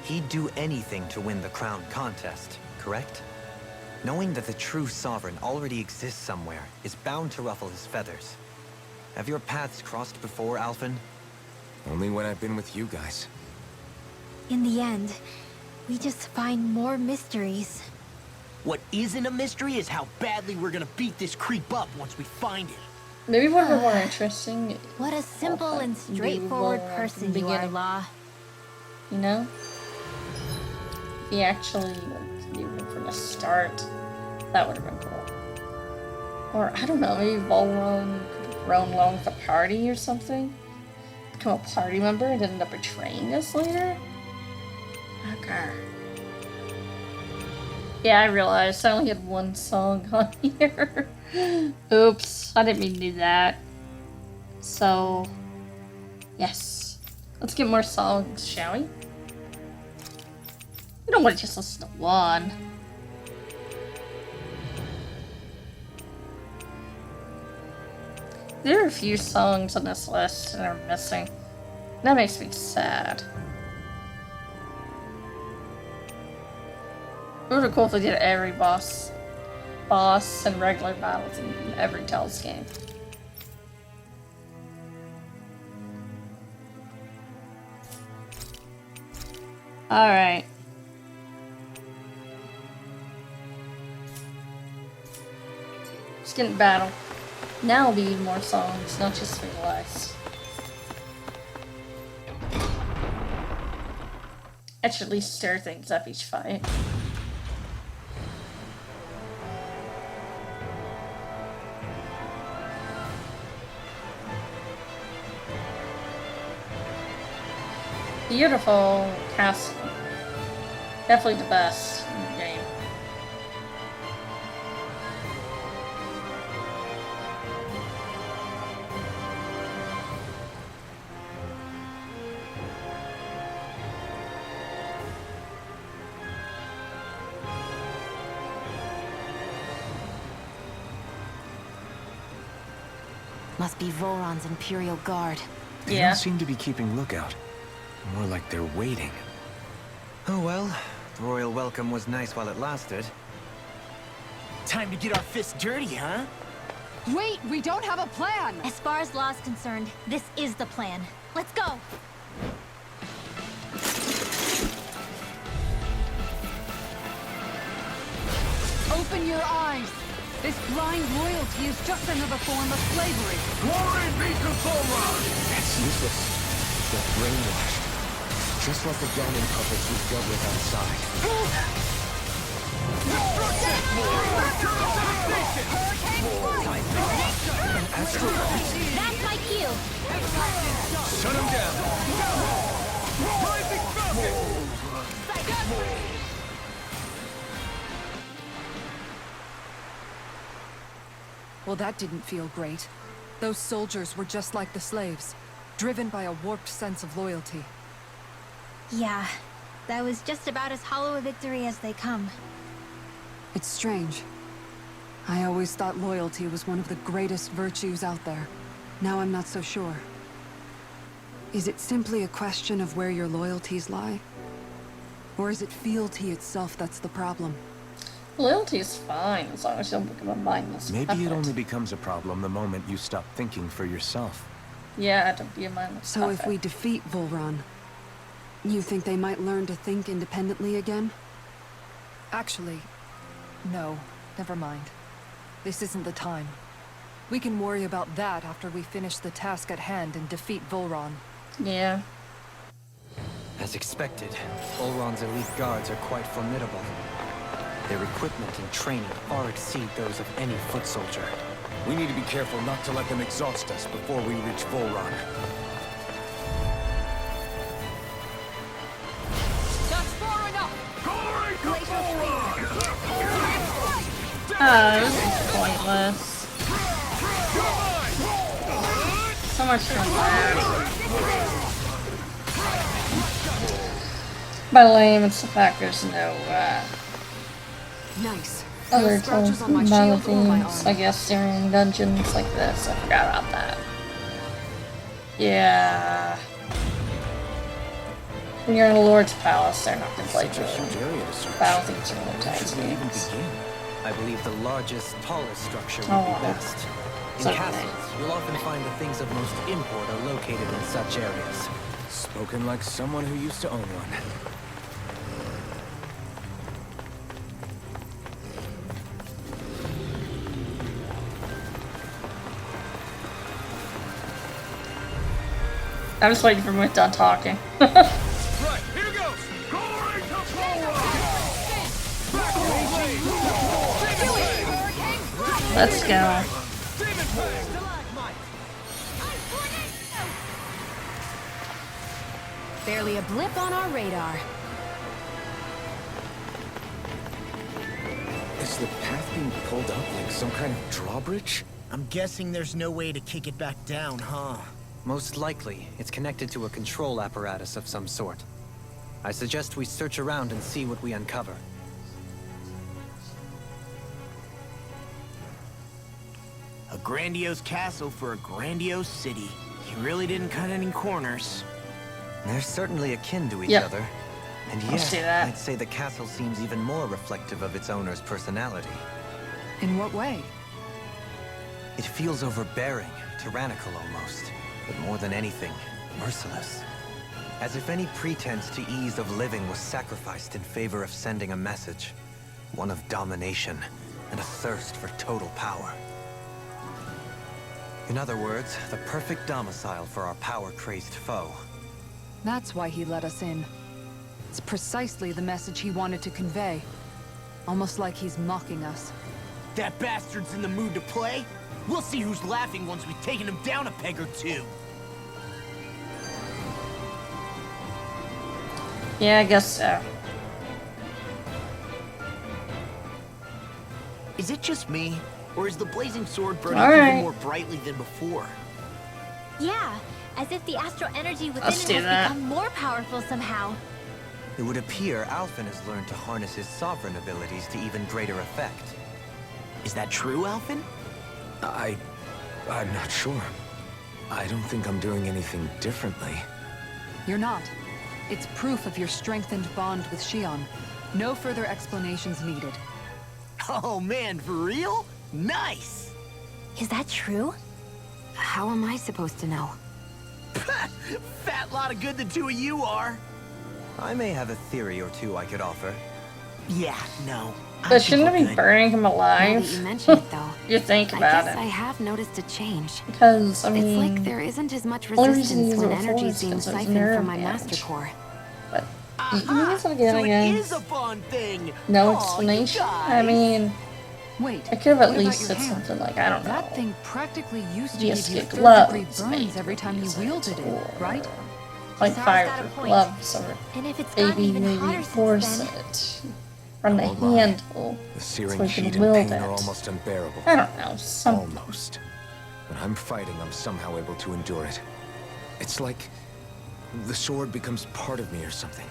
He'd do anything to win the crown contest, correct? Knowing that the true sovereign already exists somewhere is bound to ruffle his feathers. Have your paths crossed before, Alphen? Only when I've been with you guys. In the end, we just find more mysteries. What isn't a mystery is how badly we're gonna beat this creep up once we find it. Maybe one of the more interesting. What a simple and straightforward person you are, Law. You know? If he actually like, knew him from the start, that would have been cool. Or, I don't know, maybe Volron could have grown along with the party or something? Become a party member and end up betraying us later? Okay. Yeah, I realized I only had one song on here. Oops, I didn't mean to do that. So, yes. Let's get more songs, shall we? We don't want to just listen to one. There are a few songs on this list that are missing. That makes me sad. It would be cool if they did every boss and regular battles in every Tell's game. Alright. Let's get in battle. Now we need more songs, not just three lives. That should at least stir things up each fight. Beautiful castle. Definitely the best in the game. Must be Volron's Imperial Guard. They Yeah. don't seem to be keeping lookout. More like they're waiting. Oh well, the royal welcome was nice while it lasted. Time to get our fists dirty, huh? Wait, we don't have a plan! As far as Law's concerned, this is the plan. Let's go! Open your eyes! This blind loyalty is just another form of slavery. Glory be to Thora! It's useless. They're brainwashed. Just like the Danon puppets we've dealt with outside. An astral blast? That's my cue. Shut him down! Rising Falcon! Well, that didn't feel great. Those soldiers were just like the slaves, driven by a warped sense of loyalty. Yeah, that was just about as hollow a victory as they come. It's strange. I always thought loyalty was one of the greatest virtues out there. Now I'm not so sure. Is it simply a question of where your loyalties lie? Or is it fealty itself that's the problem? Loyalty is fine as long as you don't become a mindless Maybe puppet. it only becomes a problem the moment you stop thinking for yourself. Yeah, don't be a mindless So if puppet. we defeat Volron, you think they might learn to think independently again? Actually, no. Never mind. This isn't the time. We can worry about that after we finish the task at hand and defeat Volron. Yeah. As expected, Volron's elite guards are quite formidable. Their equipment and training far exceed those of any foot soldier. We need to be careful not to let them exhaust us before we reach Volron. That's far enough! This is pointless. So much fun there. By lame, it's the fact there's no, Nice. other No scratches on my shield or my themes, I arm. guess, during dungeons like this. I forgot about that. Yeah. When you're in the Lord's Palace, they're not gonna play Such a huge through. area to search. Battle themes are really Where tight should we even games. begin? I believe the largest, tallest structure would Oh, be best. In so castles, nice. you'll often find the things of most import are located in such areas. Spoken like someone who used to own one. I'm just waiting for him to get done talking. Right, here goes! Glory to Thora! Let's go. Demon Fang! Barely a blip on our radar. Is the path being pulled up like some kind of drawbridge? I'm guessing there's no way to kick it back down, huh? Most likely, it's connected to a control apparatus of some sort. I suggest we search around and see what we uncover. A grandiose castle for a grandiose city. You really didn't cut any corners. They're certainly akin to each Yep. other. And I'll see yet, that. I'd say the castle seems even more reflective of its owner's personality. In what way? It feels overbearing, tyrannical almost. But more than anything, merciless. As if any pretense to ease of living was sacrificed in favor of sending a message. One of domination and a thirst for total power. In other words, the perfect domicile for our power-crazed foe. That's why he let us in. It's precisely the message he wanted to convey. Almost like he's mocking us. That bastard's in the mood to play? We'll see who's laughing once we've taken him down a peg or two. Yeah, I guess so. Is it just me? Or is the blazing sword burning All right. even more brightly than before? Yeah, as if the astral energy within Let's it do has that. become more powerful somehow. It would appear Alphen has learned to harness his sovereign abilities to even greater effect. Is that true, Alphen? I'm not sure. I don't think I'm doing anything differently. You're not. It's proof of your strengthened bond with Shion. No further explanations needed. Oh man, for real? Nice! Is that true? How am I supposed to know? Fat lot of good the two of you are. I may have a theory or two I could offer. Yeah, no. I But think shouldn't it we're be good. burning him Now alive? that you mention it, though, You think I about guess it. I have noticed a change. Because, I It's mean, like there isn't as much only reason resistance you use when it before energy is seems 'cause it was siphoned nerve from my damage. master core. but you can use it again, So I it guess. is a Bond thing. No Aw, explanation? you I guys. mean, Wait, I could have at what least about said your hand? something like, I don't know. That thing practically used to Just give you get third-degree gloves burns made every to time you use wielded it, or, right? Like Zara's fire got a for point. gloves or And if it's gotten maybe even hotter reinforce since then, it. Run the Oh my. handle. The So searing we can heat and wield pain it. are almost unbearable. I don't know, something. Almost. When I'm fighting, I'm somehow able to endure it. It's like the sword becomes part of me or something.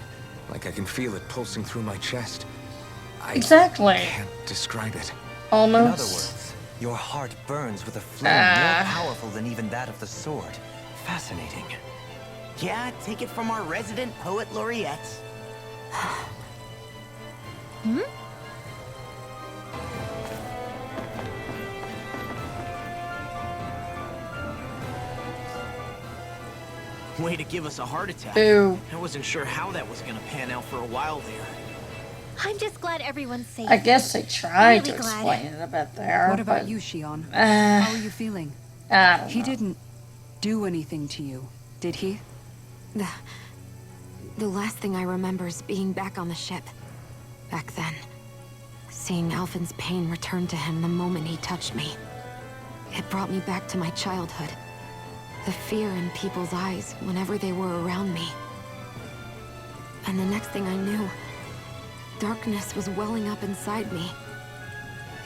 Like I can feel it pulsing through my chest. I Exactly. can't describe it. Almost. In other words, your heart burns with a flame more powerful than even that of the sword. Fascinating. Yeah, take it from our resident poet laureate. Way to give us a heart attack. Boo. I wasn't sure how that was gonna pan out for a while there. I'm just glad everyone's safe. I guess they tried Really to glad. explain it a bit there. What about but, you, Shion? How are you feeling? I don't He know. didn't do anything to you, did he? The last thing I remember is being back on the ship. Back then. Seeing Alphen's pain return to him the moment he touched me. It brought me back to my childhood. The fear in people's eyes whenever they were around me. And the next thing I knew, darkness was welling up inside me.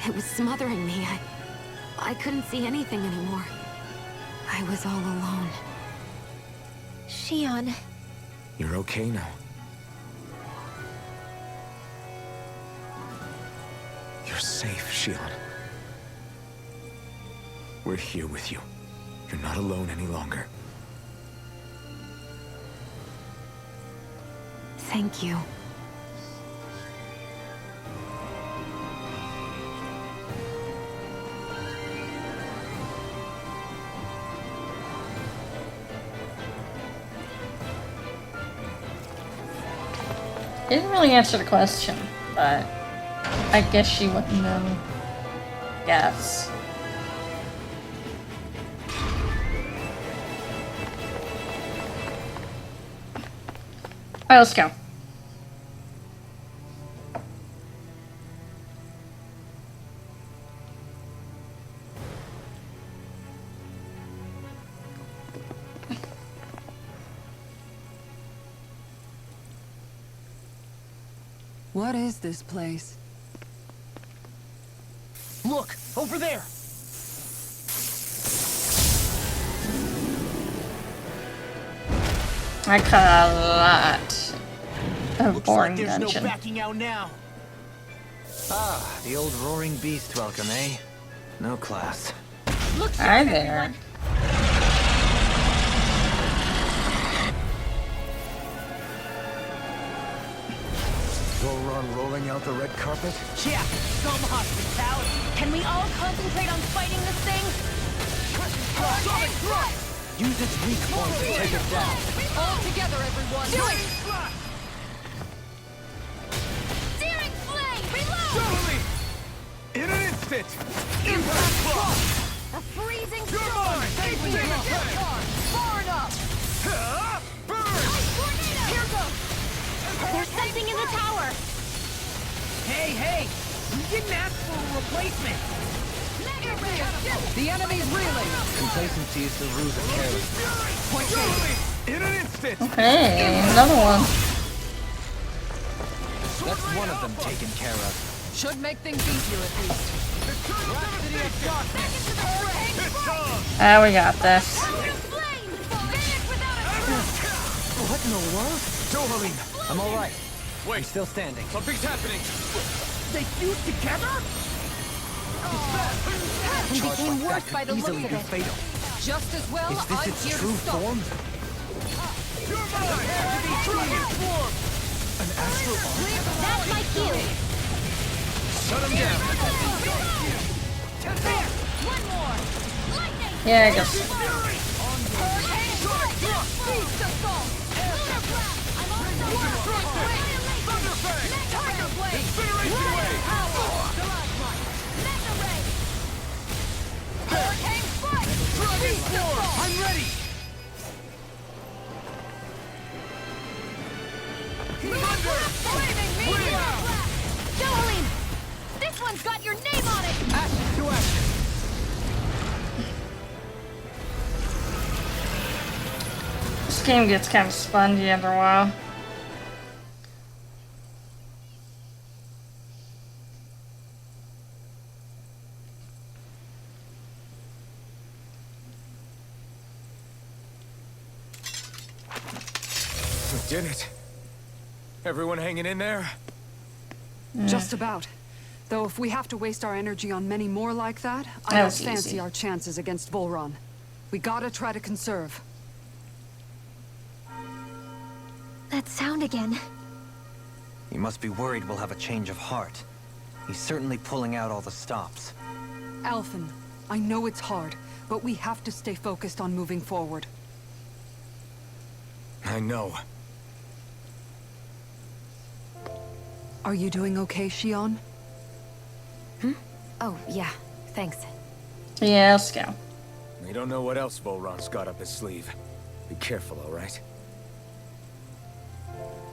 It was smothering me. I couldn't see anything anymore. I was all alone. Shion, You're okay now. You're safe, Shion. We're here with you. You're not alone any longer. Thank you. Didn't really answer the question, but I guess she wouldn't know. Yes. Alright, let's go. What is this place? Look, over there! I caught a lot of Looks boring like there's dungeon. no backing out now. Ah, the old roaring beast welcome, eh? No class. look Hi sharp, there. everyone. Goron rolling out the red carpet? Yeah, some hospitality. Can we all concentrate on fighting this thing? Use its weak point to take it down. All together, everyone! Do it! Searing flame! Reload! In an instant! A freezing storm! Far enough! Ice tornado! Here goes! There's something in the tower! Hey! You didn't ask for a replacement! The enemy's reeling! Complacency is the root of carelessness. Point taken. In an instant! Hey, another one. That's one of them taken care of. Should make things easier at least. Ah, we got this. What in the world? Dohalim! I'm alright. I'm Wait, still standing. something's happening! They fused together? He became worse by the looks Easily of be it. fatal. Just as well, Is this I'm its here true to stop. form? You're mine! Transform! An astral arm? That's my cue! Shut him down! One more! Lightning! Yeah, I guess. Beast assault! Lunar blast! I'm on the I'm ready! Jolene! This one's got your name on it! Action to action! This game gets kind of spongy after a while. We did it. Everyone hanging in there? Just about. Though if we have to waste our energy on many more like that, I That don't was fancy easy. our chances against Volron. We gotta try to conserve. That sound again. You must be worried we'll have a change of heart. He's certainly pulling out all the stops. Alphen, I know it's hard, but we have to stay focused on moving forward. I know. Are you doing okay, Shion? Oh, yeah. Thanks. Yeah, let's go. We don't know what else Volron's got up his sleeve. Be careful, all right?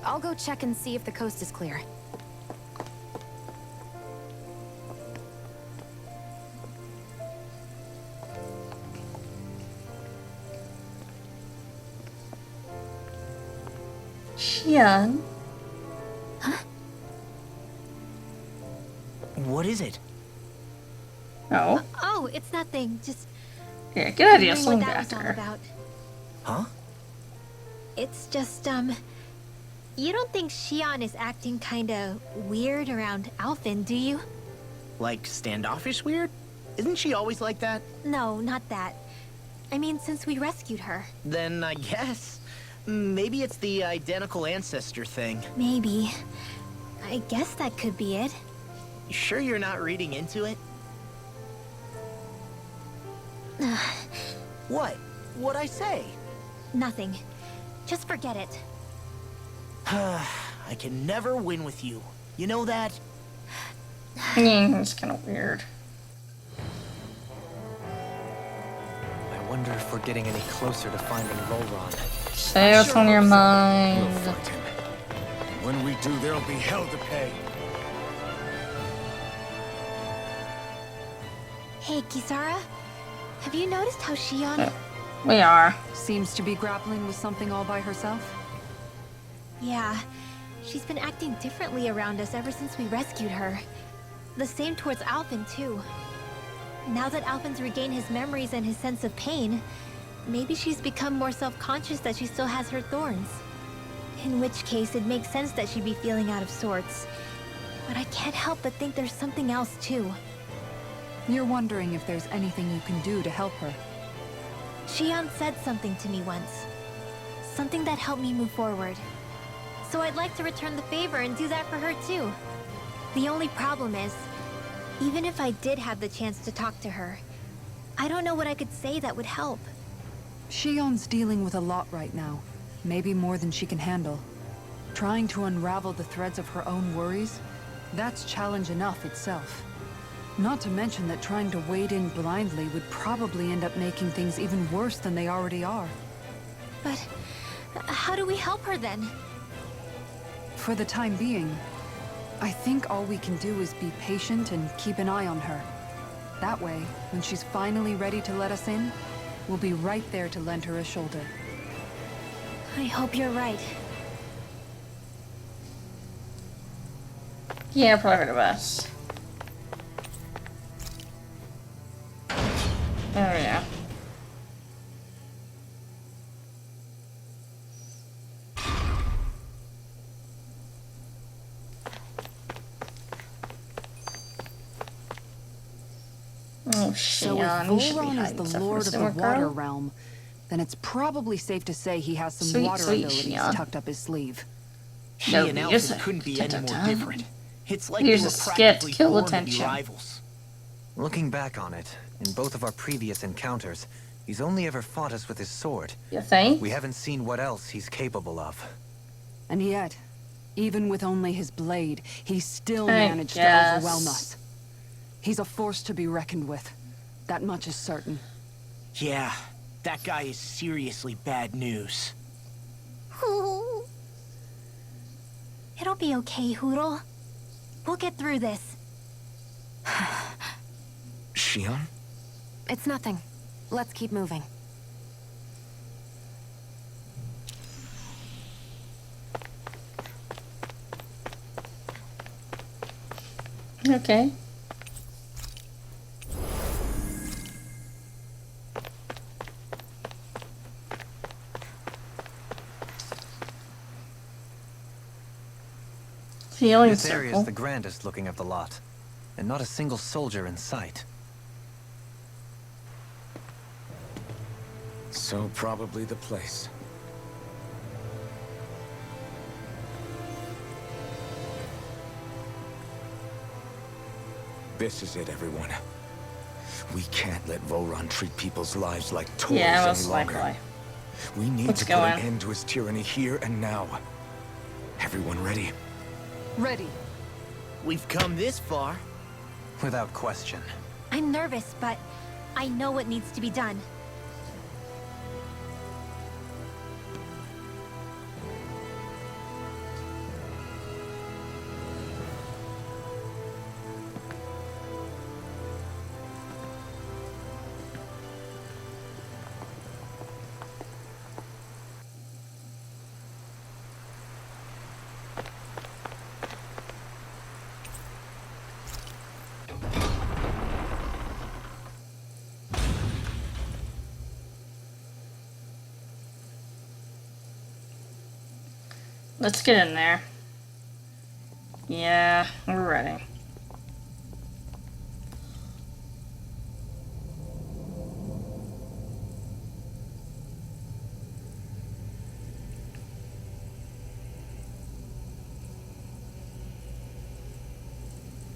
I'll go check and see if the coast is clear. Xian. What is it? Oh. Oh, it's nothing. Just Yeah, good idea. wondering Swing what that back was all there. about. Huh? It's just, you don't think Xion is acting kinda weird around Alphen, do you? Like standoffish weird? Isn't she always like that? No, not that. I mean, since we rescued her. Then I guess. Maybe it's the identical ancestor thing. Maybe. I guess that could be it. You sure you're not reading into it? What? What'd I say? Nothing. Just forget it. I can never win with you. You know that? Yeah, it's kind of weird. I wonder if we're getting any closer to finding Volron. Say what's on your We'll mind. find him. And when we do, there'll be hell to pay. Hey, Kisara. Have you noticed how Xion... We are. Seems to be grappling with something all by herself. Yeah. She's been acting differently around us ever since we rescued her. The same towards Alphen, too. Now that Alphen's regained his memories and his sense of pain, maybe she's become more self-conscious that she still has her thorns. In which case, it makes sense that she'd be feeling out of sorts. But I can't help but think there's something else, too. You're wondering if there's anything you can do to help her. Xion said something to me once. Something that helped me move forward. So I'd like to return the favor and do that for her too. The only problem is, even if I did have the chance to talk to her, I don't know what I could say that would help. Shion's dealing with a lot right now. Maybe more than she can handle. Trying to unravel the threads of her own worries, that's challenge enough itself. Not to mention that trying to wade in blindly would probably end up making things even worse than they already are. But how do we help her then? For the time being, I think all we can do is be patient and keep an eye on her. That way, when she's finally ready to let us in, we'll be right there to lend her a shoulder. I hope you're right. Yeah, probably the best. Oh yeah. Oh, So if Xion, you should be Volron is hiding the stuff from lord of the Silver water Girl. realm, then it's probably safe to say he has some Sweet, water sweet abilities Xion. tucked up his sleeve. She No, and he Alphen isn't. couldn't be any more Dun-dun-dun. different. It's like Here's they a were skit, practically kill born to be attention. rivals. Looking back on it, in both of our previous encounters, he's only ever fought us with his sword. You think? We haven't seen what else he's capable of. And yet, Even with only his blade, he still I managed to guess. overwhelm us. He's a force to be reckoned with. That much is certain. Yeah, that guy is seriously bad news. It'll be okay, Hoodle. We'll get through this. Shion? It's nothing. Let's keep moving. Okay. Healing This area circle. is the grandest looking of the lot, and not a single soldier in sight. So probably the place. This is it, everyone. We can't let Voron treat people's lives like toys Yeah, any most longer. likely. We need Let's to go put an in. end to his tyranny here and now. Everyone ready? Ready. We've come this far. Without question. I'm nervous, but I know what needs to be done. Let's get in there. Yeah, we're ready.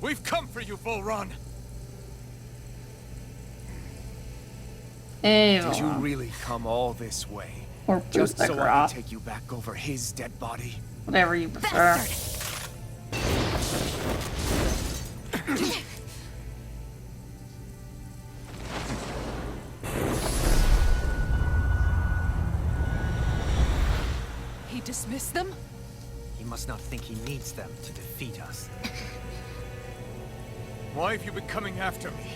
We've come for you, Volron! Hey, Did you Voron. really come all this way? Or Just so I Boostagroth. can take you back over his dead body? Whatever you prefer. He dismissed them? He must not think he needs them to defeat us. Why have you been coming after me?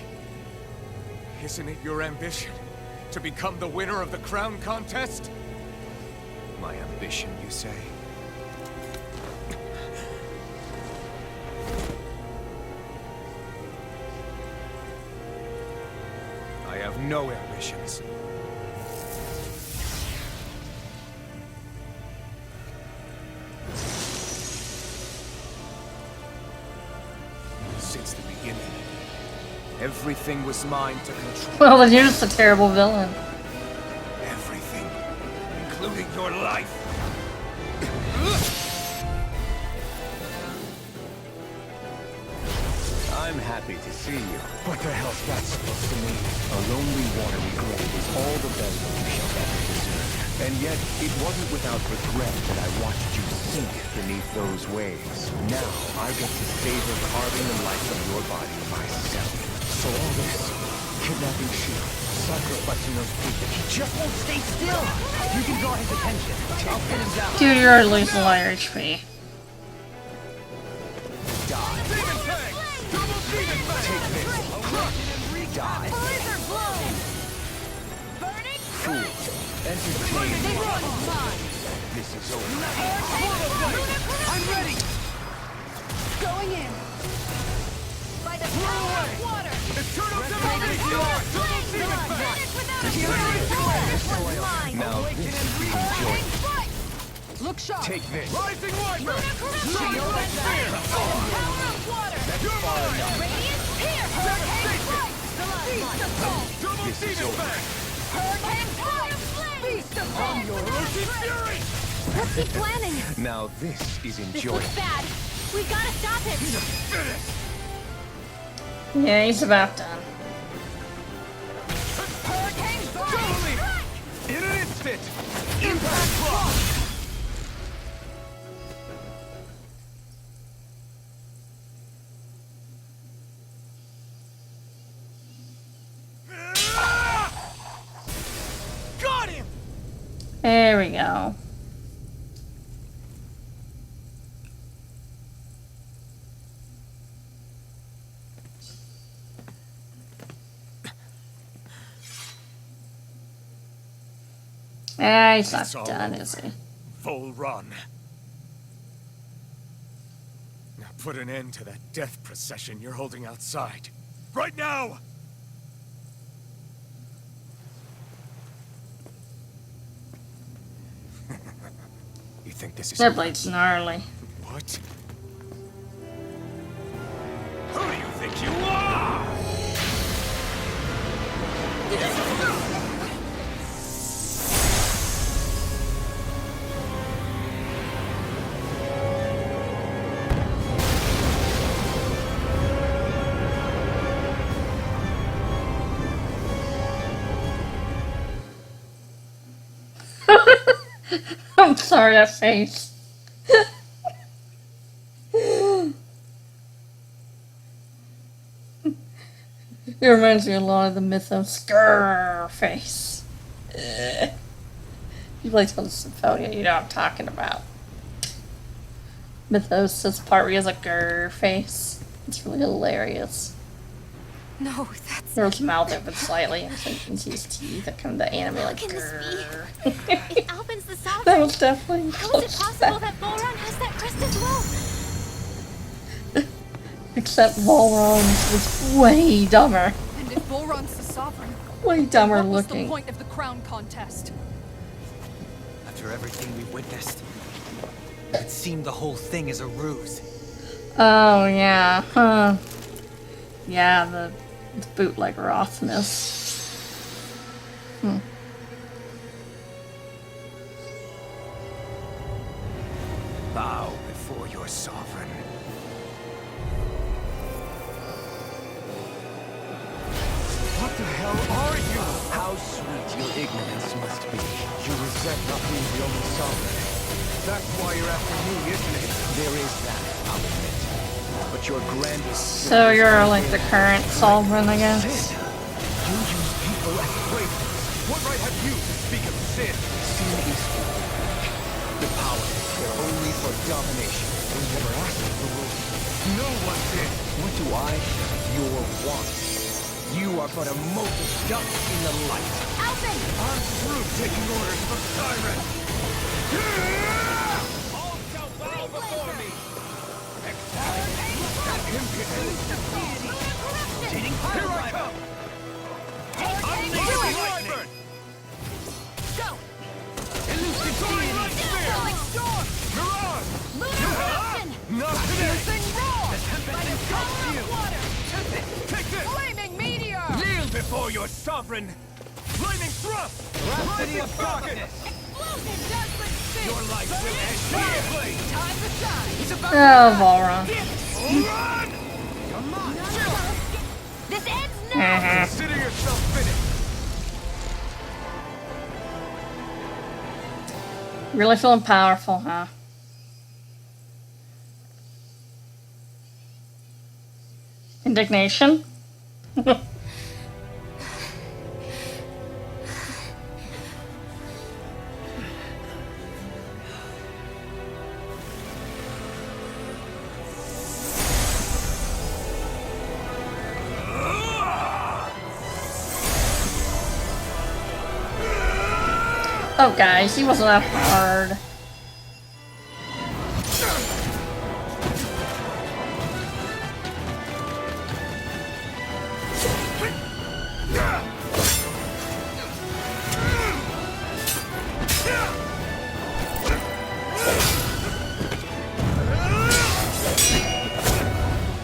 Isn't it your ambition to become the winner of the crown contest? My ambition, you say? I have no ambitions. Since the beginning, everything was mine to control. Well, then you're just a terrible villain. Everything, including your life. I'm happy to see you. What the hell's that supposed to mean? A lonely watery grave is all the burial you shall ever deserve. And yet, it wasn't without regret that I watched you sink beneath those waves. Now, I get to savor carving the life from your body myself. So all this, kidnapping Shion, sacrificing those people, Just won't stay still. You can draw his attention. I'll pin him down. Dude, you're already losing a lot of HP. Demon Fang! Double Demon Fang! Take this! Die. Blizzard blow! Burning Fool. Entertain. this is over. I'm ready. going in. By the power of water. Eternal Devastation! Double Demon Fang! Now this is enjoy. Look sharp! Take this. Rising Wiper! Power of water. You're mine! Radiant here. Hurricane strike. Double This is Demon over. Fang! Hurricane strike. Feast of Ferocious Fury! What's he planning? Now this is This enjoy. looks bad. We gotta stop it. Yeah, he's about done. Hurricane strike. In an instant! Impact Block! There we go. Ah, he's not It's all done, over. is he? Full run. Now put an end to that death procession you're holding outside. Right now! You think this is That over? blade's gnarly. What? Who do you think you are? I'm sorry, that face. It reminds me a lot of the Mythos Grrr face. You play on Symphonia, you know what I'm talking about. Mythos, this part where he has a grrr face. It's really hilarious. No, that's... Or his mouth open slightly, and so you can see his teeth that come to anime like Can this grrr. If Alvin's the That sovereign, was definitely how is it possible that Volron has that crest as well? Except Volron's was way dumber. And if Volron's the sovereign, Way dumber what was the looking. point of the crown contest? After everything we witnessed, it seemed the whole thing is a ruse. Oh, yeah, huh. Yeah, the bootleg Rothness. Bow before your sovereign. What the hell are you? How sweet your ignorance must be. You resent not being the only sovereign. That's why you're after me, isn't it? There is that, I'll admit. But your grandest sin So is you're like the current sovereign, I guess? Sin? You use people as slaves. What right have you to speak of sin? Sin is for the weak. The powerless care only for domination. We never asked for rule. No one did. What do I? Your want. You are but a mote of dust in the light. Alvin! I'm through taking orders from Siren. All shall bow before me. Here I come. Unleash lightning. Go! Soaring light spear. Storm. Mirage. Lunar eruption! Not today. Roar! Comes you. Take this. Flaming meteor! Kneel before your sovereign. Flaming thrust. Rhapsody of darkness. Explosive dazzling spin! Your life will end here. Time to shine! He's about Oh, Volron. Run! Come on. This ends now! Consider yourself finished. Really feeling powerful, huh? Indignation? Oh, guys, he wasn't that hard.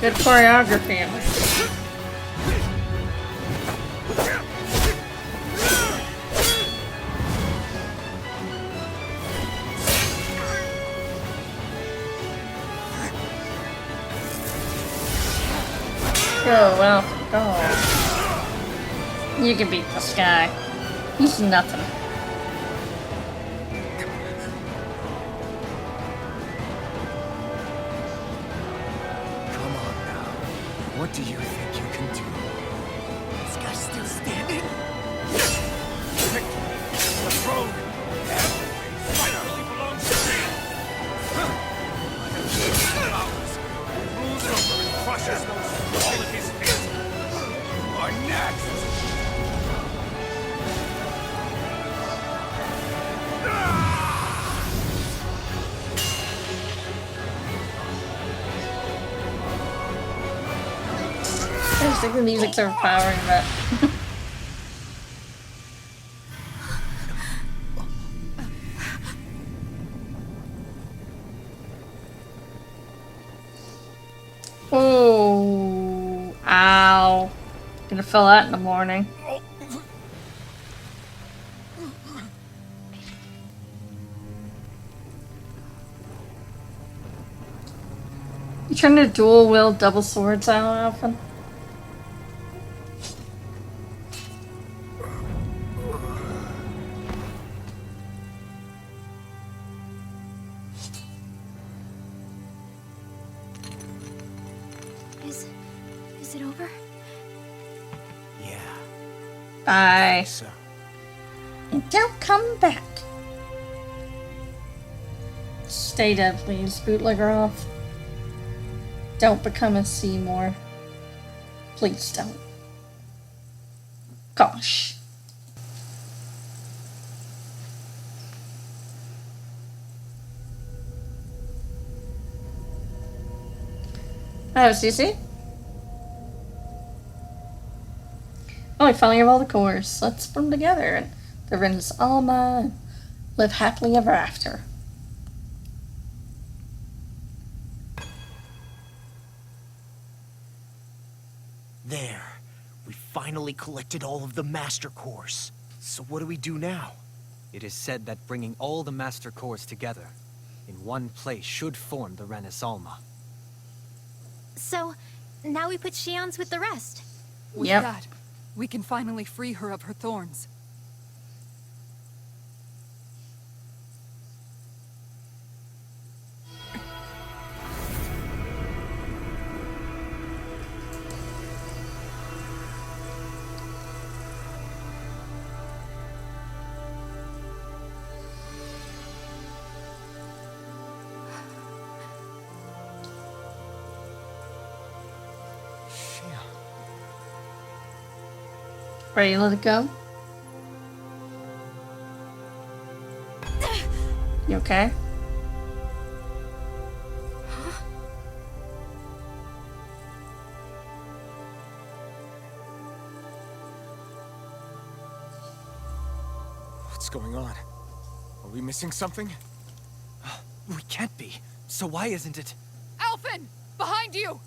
Good choreography. Go, well, go. You can beat this guy. He's nothing. Come on now. What do you think you can do? This guy's still standing. The throne. crushes all of his hate. You are next! I just think the music's overpowering, but oh, ow! Gonna feel that in the morning. You trying to dual wield double swords out often? Is it over? Yeah. Bye. So. And don't come back. Stay dead, please. Bootlegger off. Don't become a Seymour. Please don't. Gosh. Hi, Cece. Oh, I finally have all the cores. Let's put them together and the Ren's Alma and live happily ever after. There. We finally collected all of the Master Cores. So what do we do now? It is said that bringing all the Master Cores together in one place should form the Renis Alma. So, now we put Shion's with the rest. With Yep. that, we can finally free her of her thorns. Ready to let it go? You okay? What's going on? Are we missing something? We can't be. So why isn't it? Alphen! Behind you!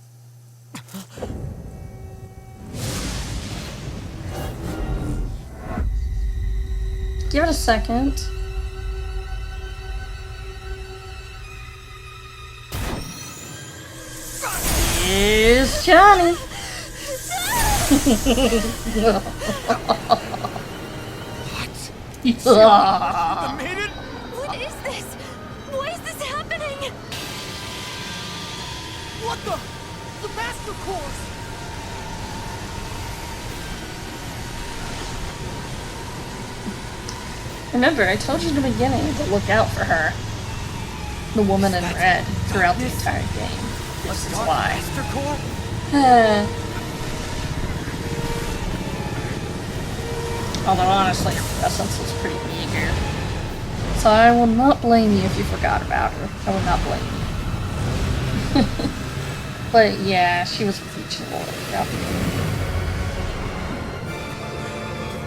Give it a second. Here's Johnny. What? Yeah. I made it? What is this? Why is this happening? What the? The Master Cores! Remember, I told you in the beginning to look out for her. The woman in red throughout the entire game. This is why. Master Core? Although honestly, her essence was pretty meager. So I will not blame you if you forgot about her. I will not blame you. But yeah, she was with each other. Yep.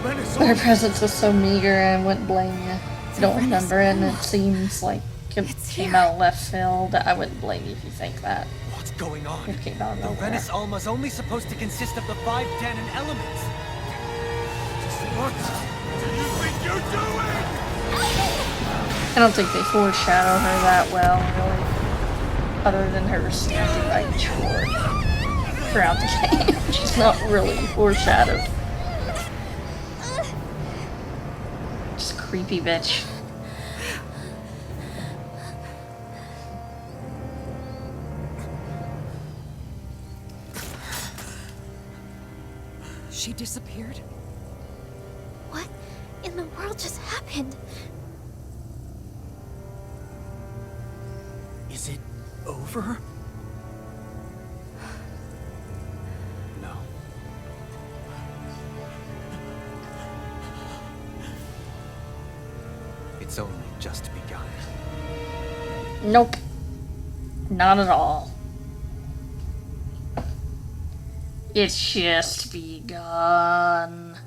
But her presence was so meager, I wouldn't blame you. If you don't remember it, and it seems like it came out left field. I wouldn't blame you if you think that. What's going on? It came out of The nowhere. Renis Alma's only supposed to consist of the 5 Danon elements. What do you think you're doing? I don't think they foreshadow her that well, really. Other than her standing by each ward throughout the game. She's not really foreshadowed. Just a creepy bitch. She disappeared? What in the world just happened? Is it over? It's only just begun. Nope. Not at all. It's just begun.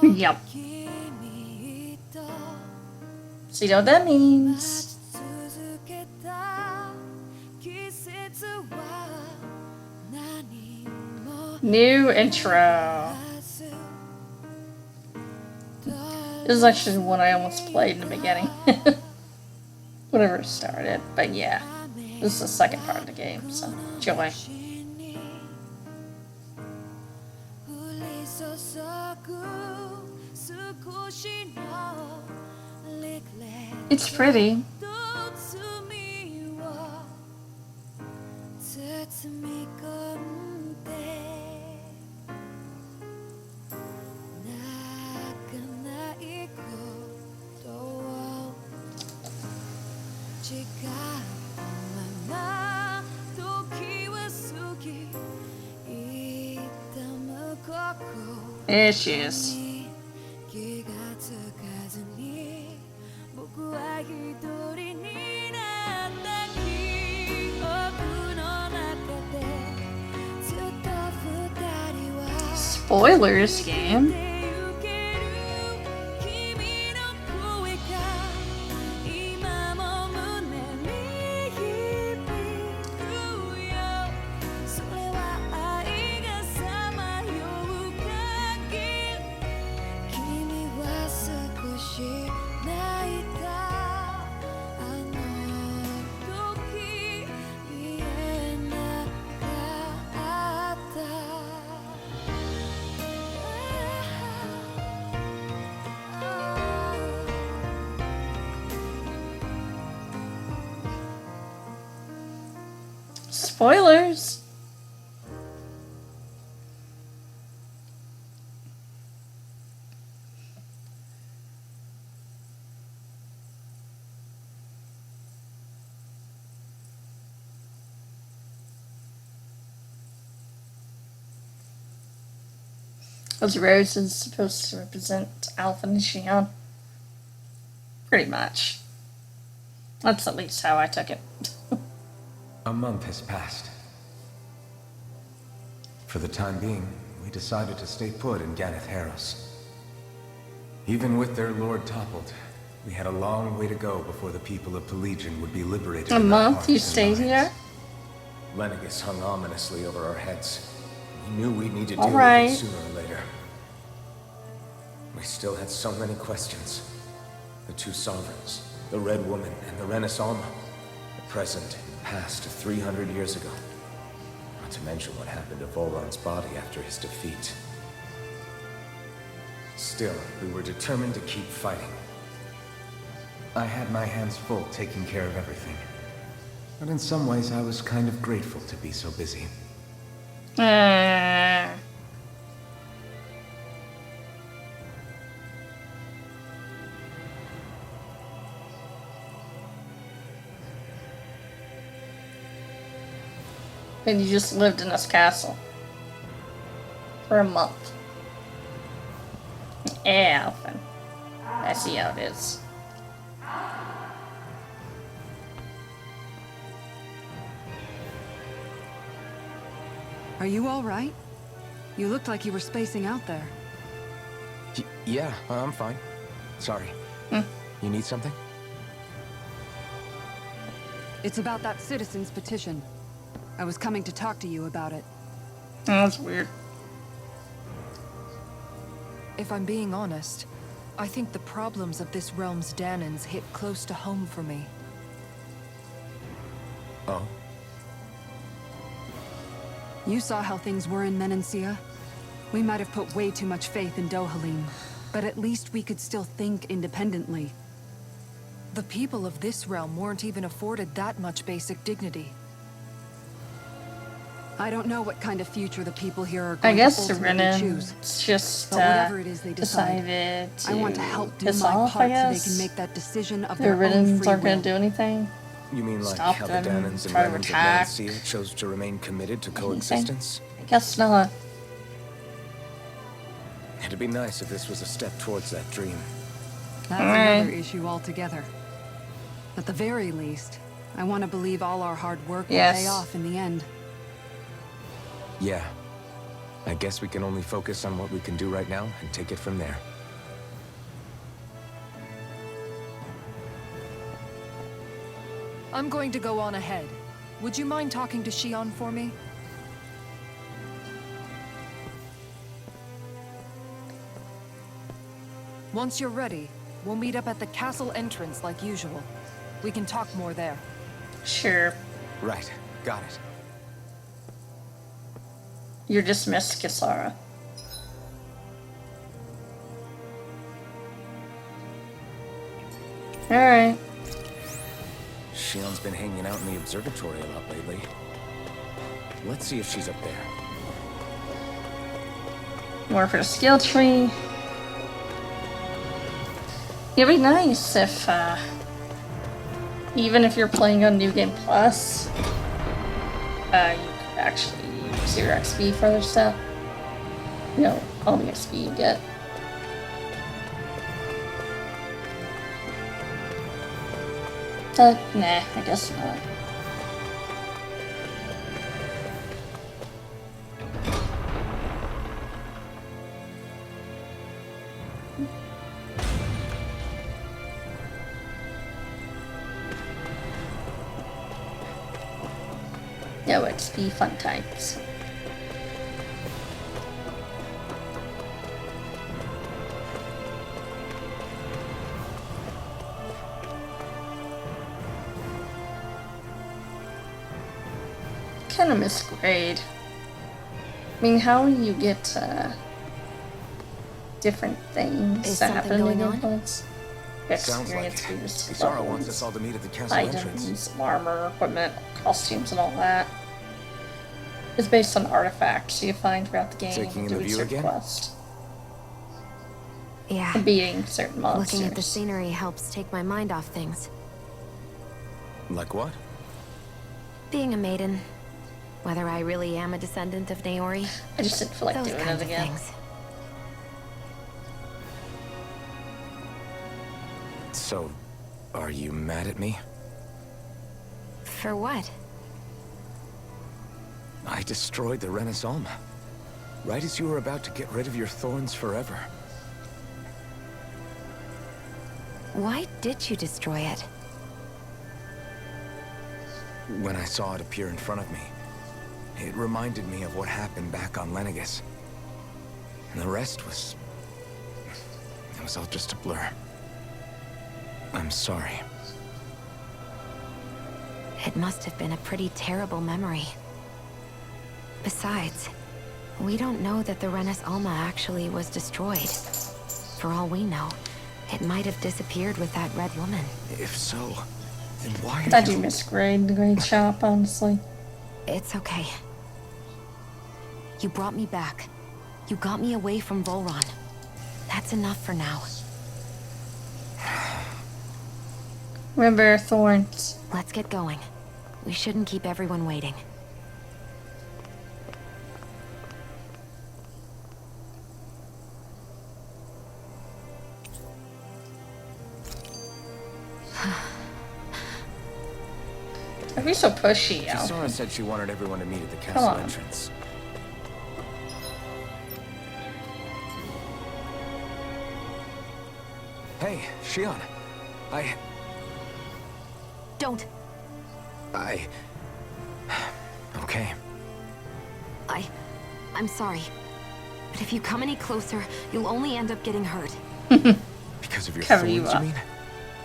Yep. So you know what that means. New intro. This is actually one I almost played in the beginning. Whenever it started. But yeah. This is the second part of the game, so enjoy. It's pretty. There she is. Spoilers, game. Spoilers. Those roses supposed to represent Alpha and Xion. Pretty much. That's at least how I took it. A month has passed. For the time being, we decided to stay put in Ganeth Harros. Even with their lord toppled, we had a long way to go before the people of Pelegion would be liberated. A month you stayed here? Lenegis hung ominously over our heads. We knew we'd need to deal Alright. with it sooner or later. We still had so many questions. The two sovereigns, the Red Woman and the Renis Alma, the present and the past of 300 years ago. Not to mention what happened to Volron's body after his defeat. Still, we were determined to keep fighting. I had my hands full taking care of everything. But in some ways, I was kind of grateful to be so busy. And you just lived in this castle for a month. Yeah, often. I see how it is. Are you all right? You looked like you were spacing out there. Yeah, I'm fine. Sorry. You need something? It's about that citizen's petition. I was coming to talk to you about it. Oh, that's weird. If I'm being honest, I think the problems of this realm's Danans hit close to home for me. Oh? You saw how things were in Menancia. We might have put way too much faith in Dohalim, but at least we could still think independently. The people of this realm weren't even afforded that much basic dignity. I don't know what kind of future the people here are I going guess to the ultimately choose. Renans just But whatever it is they decide, decided to I want to help do piss my off, part I so they guess. can make that decision of The their own Renans free aren't will. going to do anything. You mean like Stop how the them, Danans and try to Renans of attack. Menancia chose to remain committed to Anything? coexistence? I guess not. It'd be nice if this was a step towards that dream. That's another issue altogether. At the very least, I want to believe all our hard work will pay off in the end. Yeah. I guess we can only focus on what we can do right now and take it from there. I'm going to go on ahead. Would you mind talking to Shion for me? Once you're ready, we'll meet up at the castle entrance like usual. We can talk more there. Sure. Right. Got it. You're dismissed, Kisara. Alright. Shion's been hanging out in the observatory a lot lately. Let's see if she's up there. More for the skill tree. It'd be nice if, even if you're playing on New Game Plus, you could actually use your XP for other stuff. You know, all the XP you get. Nah, I guess not. No XP, fun types. Kind of miss grade. I mean, how do you get different things that happen in the gameplays? Sounds like Experience boost, Kisara wants us all to meet at the castle entrance. items, armor, equipment, costumes, and all that. It's based on artifacts you find throughout the game. Taking in the doing view certain again? quests, Yeah. and beating certain monsters. Looking at the scenery helps take my mind off things. Like what? Being a maiden. Whether I really am a descendant of Naori. I just didn't feel like Those doing kinds it of again. things. So, are you mad at me? For what? I destroyed the Renis Alma. Right as you were about to get rid of your thorns forever. Why did you destroy it? When I saw it appear in front of me, it reminded me of what happened back on Lenegis. And the rest was... it was all just a blur. I'm sorry. It must have been a pretty terrible memory. Besides, we don't know that the Renis Alma actually was destroyed. For all we know, it might have disappeared with that red woman. If so, then why I are do you... miss the grade shop, honestly. It's okay. You brought me back. You got me away from Volron. That's enough for now. Remember thorns. Let's get going. We shouldn't keep everyone waiting. Are we so pushy, Al? Kisara said she wanted everyone to meet at the castle on. entrance. Hey, Shion. Don't. Okay. I'm sorry. But if you come any closer, you'll only end up getting hurt. Because of your Cover thorns, you you up. mean?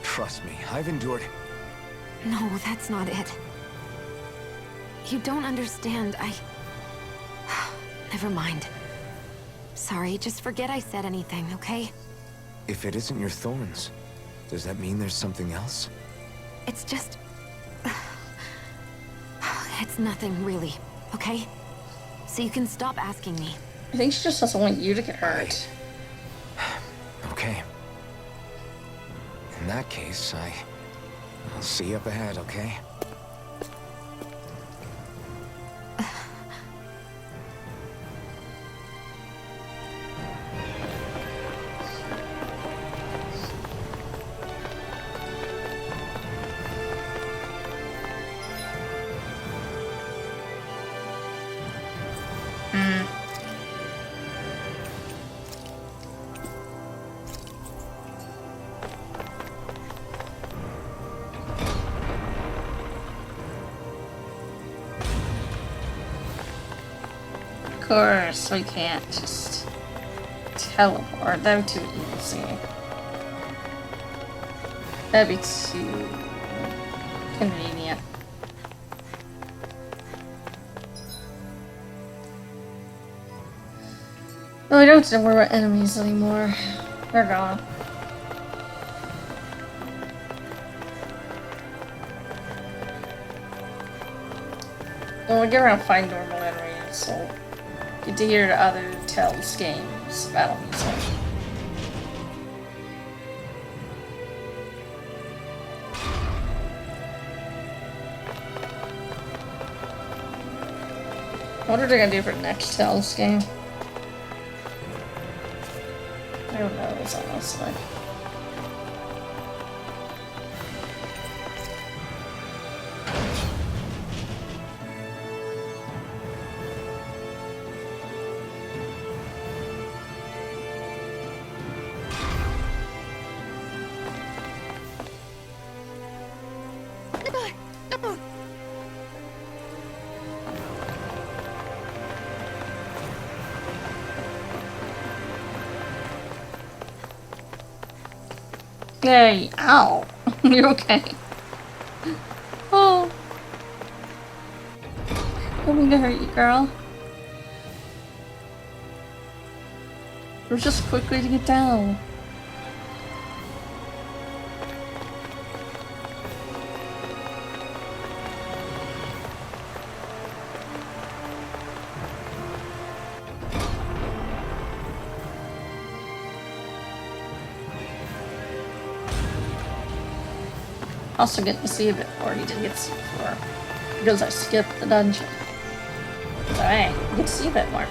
Trust me, I've endured... No, that's not it. You don't understand. Never mind. Sorry, just forget I said anything, okay? If it isn't your thorns, does that mean there's something else? It's just... It's nothing, really, okay? So you can stop asking me. I think she just doesn't want you to get hurt. Okay. In that case, I'll see you up ahead, okay? Of course, we can't just teleport. That would be too easy. That'd be too convenient. Oh, I don't have to worry about enemies anymore. They're gone. When we get around to find normal enemies, we'll get to hear the other Tell's games battle music. What are they gonna do for the next Tell's game? I don't know, it's honestly. Yay, ow. You okay? Oh. Don't mean to hurt you, girl. We're just a quick way to get down. Also get to see a bit more. You didn't get to see before. Because I skipped the dungeon. So hey, you get to see a bit more.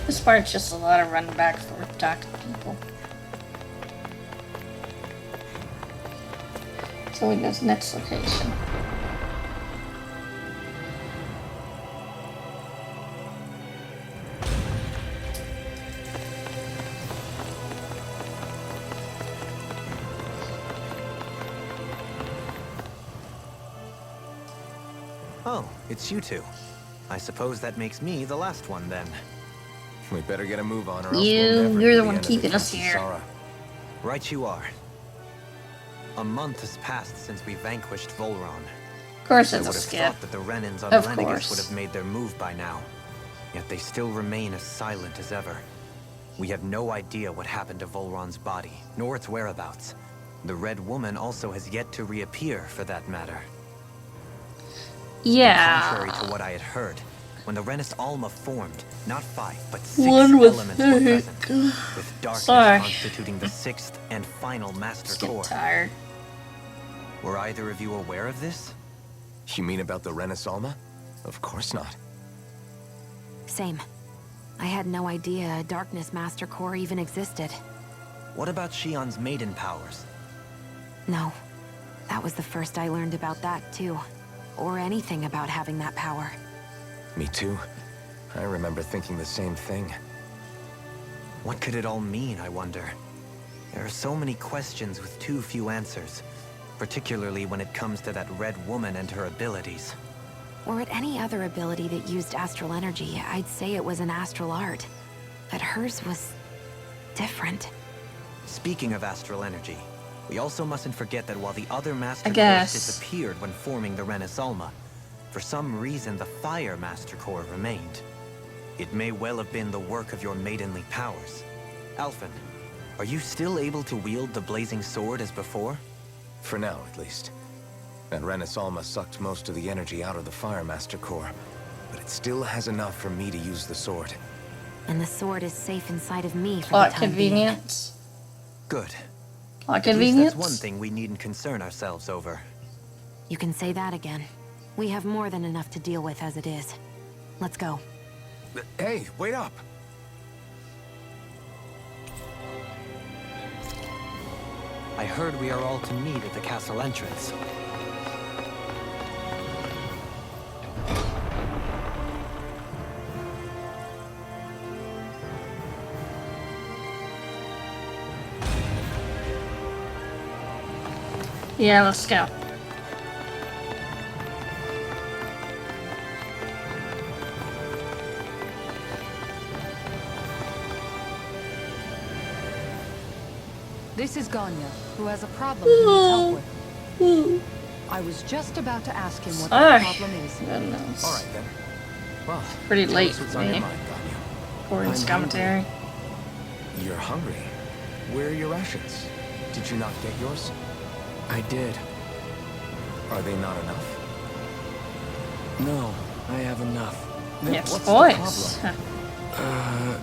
This part's just a lot of running back and forth talking to people. So we go to the next location. Oh, it's you two. I suppose that makes me the last one then. We better get a move on, or else we'll never You're get the one end of keeping us Princess here. Sarah. Right you are. A month has passed since we vanquished Volron. Of course I it's would a have skip. thought that the Renans on Of Renegus course. would have made their move by now. Yet they still remain as silent as ever. We have no idea what happened to Volron's body, nor its whereabouts. The Red Woman also has yet to reappear, for that matter. Yeah. Contrary to what I had heard, when the Renis Alma formed, not 5, but 6 One was elements were present, with darkness Sorry. constituting the 6th and final master Just getting core. tired. Were either of you aware of this? You mean about the Renis Alma? Of course not. Same. I had no idea a Darkness Master Core even existed. What about Shion's maiden powers? No. That was the first I learned about that, too. Or anything about having that power. Me too. I remember thinking the same thing. What could it all mean, I wonder? There are so many questions with too few answers, particularly when it comes to that Red Woman and her abilities. Were it any other ability that used astral energy, I'd say it was an astral art. But hers was different. Speaking of astral energy, we also mustn't forget that while the other Master I Cores guess. disappeared when forming the Renis Alma, for some reason the Fire Master Core remained. It may well have been the work of your maidenly powers. Alphen, are you still able to wield the blazing sword as before? For now, at least. That Renis Alma sucked most of the energy out of the Fire Master Core, but it still has enough for me to use the sword. And the sword is safe inside of me for Plot the time being. convenience. Good. Plot At least convenience. that's one thing we needn't concern ourselves over. You can say that again. We have more than enough to deal with as it is. Let's go. Hey, wait up! I heard we are all to meet at the castle entrance. Yeah, let's go. This is Ganya, who has a problem he needs help with. I was just about to ask him what that problem is. Goodness. All right then. Well, Pretty tell late us what's for on your me. mind, Ganya. According to I'm commentary. You're hungry. Where are your rations? Did you not get yours? I did. Are they not enough? No, I have enough. Then Yes, what's boys. the problem?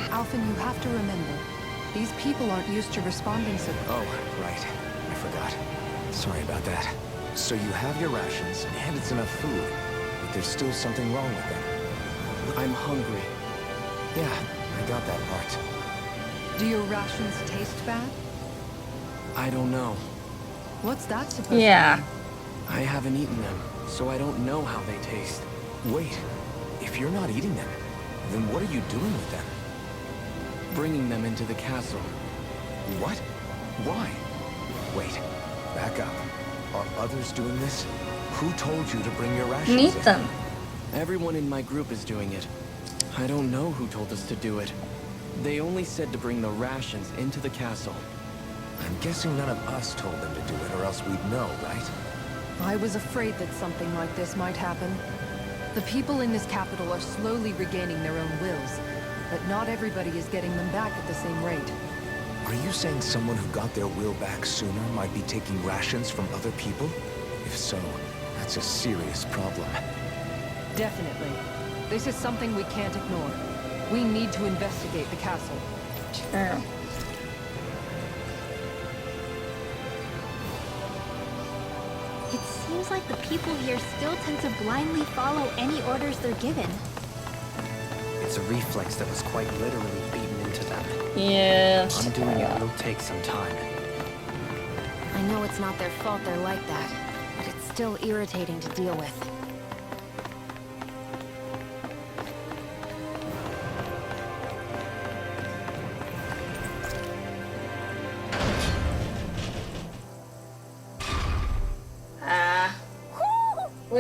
Alphen, you have to remember, these people aren't used to responding so... Oh, right. I forgot. Sorry about that. So you have your rations, and it's enough food, but there's still something wrong with them. I'm hungry. Yeah, I got that part. Do your rations taste bad? I don't know. What's that supposed to Yeah. mean? I haven't eaten them, so I don't know how they taste. Wait, if you're not eating them, then what are you doing with them? Bringing them into the castle. What? Why? Wait, back up. Are others doing this? Who told you to bring your rations Need in? them. Everyone in my group is doing it. I don't know who told us to do it. They only said to bring the rations into the castle. I'm guessing none of us told them to do it, or else we'd know, right? I was afraid that something like this might happen. The people in this capital are slowly regaining their own wills, but not everybody is getting them back at the same rate. Are you saying someone who got their will back sooner might be taking rations from other people? If so, that's a serious problem. Definitely. This is something we can't ignore. We need to investigate the castle. True. It seems like the people here still tend to blindly follow any orders they're given. It's a reflex that was quite literally beaten into them. Yeah. Undoing it will take some time. I know it's not their fault they're like that, but it's still irritating to deal with.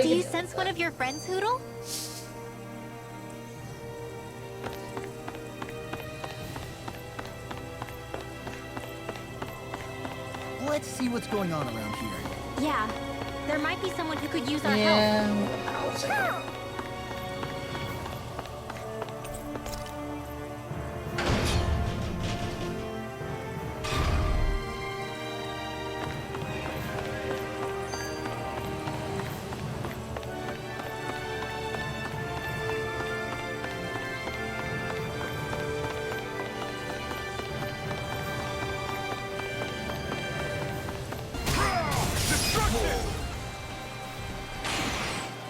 Do you sense one of your friends, Hoodle? Let's see what's going on around here. Yeah. There might be someone who could use our help.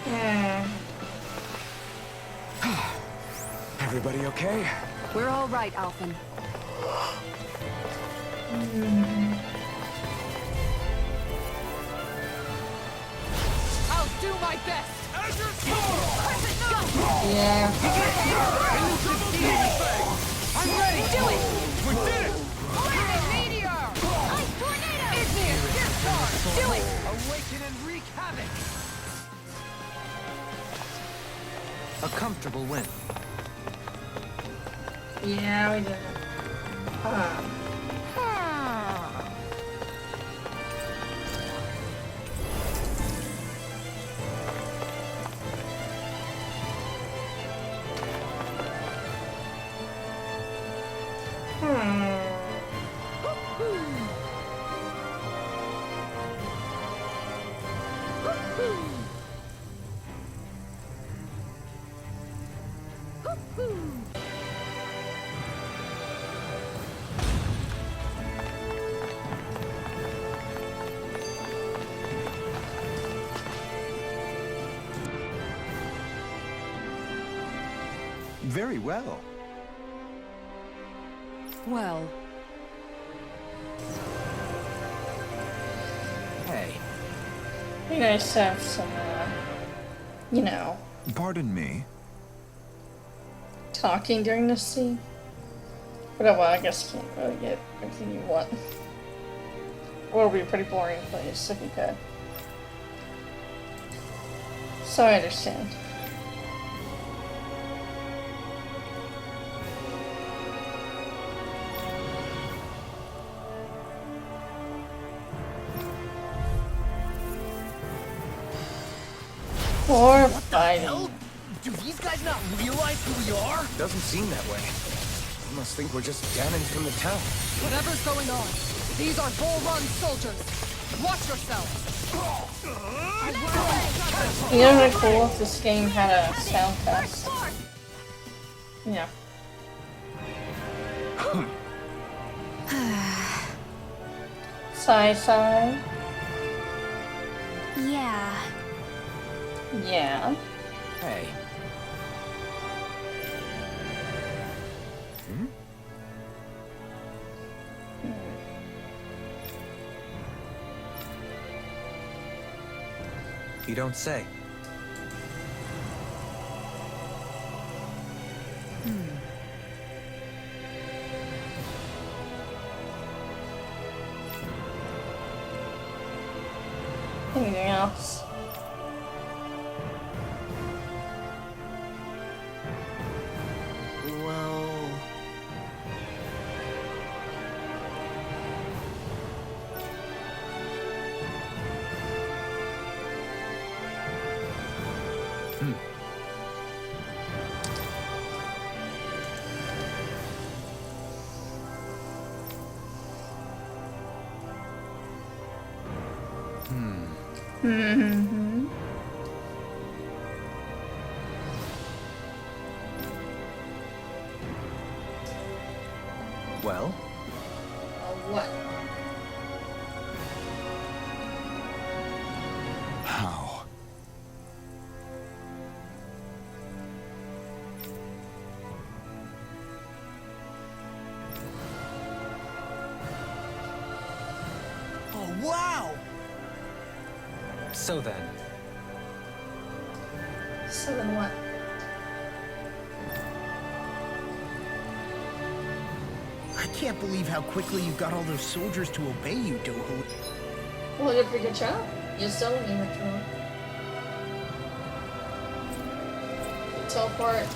Yeah. Everybody okay? We're all right, Alphen. I'll do my best! Yeah. I'm ready! Do it! We did it! Lightning meteor! Ice tornado! Igneous discharge! Do it! Awaken and wreak havoc! A comfortable win. Yeah, we did it. Very well. Well, Hey, You guys have some, you know, Pardon me? talking during this scene. But well, I guess you can't really get everything you want. Would be a pretty boring place if you could. So I understand. Or fighting. Do these guys not realize who we are? Doesn't seem that way. They must think we're just Danans from the town. Whatever's going on, these are Bull Run soldiers. Watch yourselves. You know what cool if this game had a sound test? Yeah. Sigh. Yeah. Yeah. Hey. You don't say. Anything else? Well... Mm-hmm. Well? What? How? Oh, wow! So then, So then what? I can't believe how quickly you got all those soldiers to obey you, Dohu. Well, you did a pretty good job. You still didn't even through. Teleport.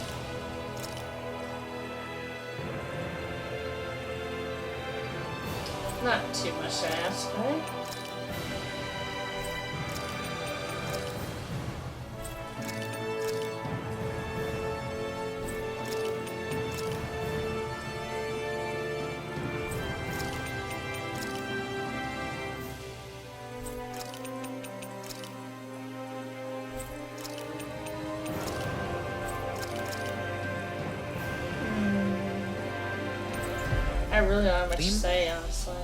Not too much to ask, right? I really don't have much to say, honestly.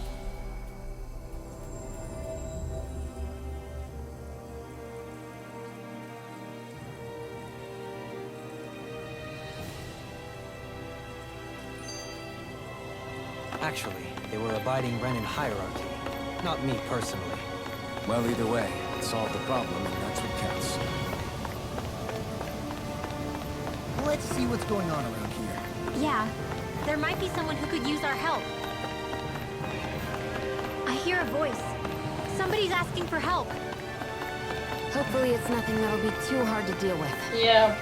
actually, they were abiding Renan hierarchy. Not me personally. Well, either way, it solved the problem, and that's what counts. Let's see what's going on around here. Yeah, there might be someone who could use our help. I hear a voice. Somebody's asking for help. Hopefully it's nothing that'll be too hard to deal with. Yeah.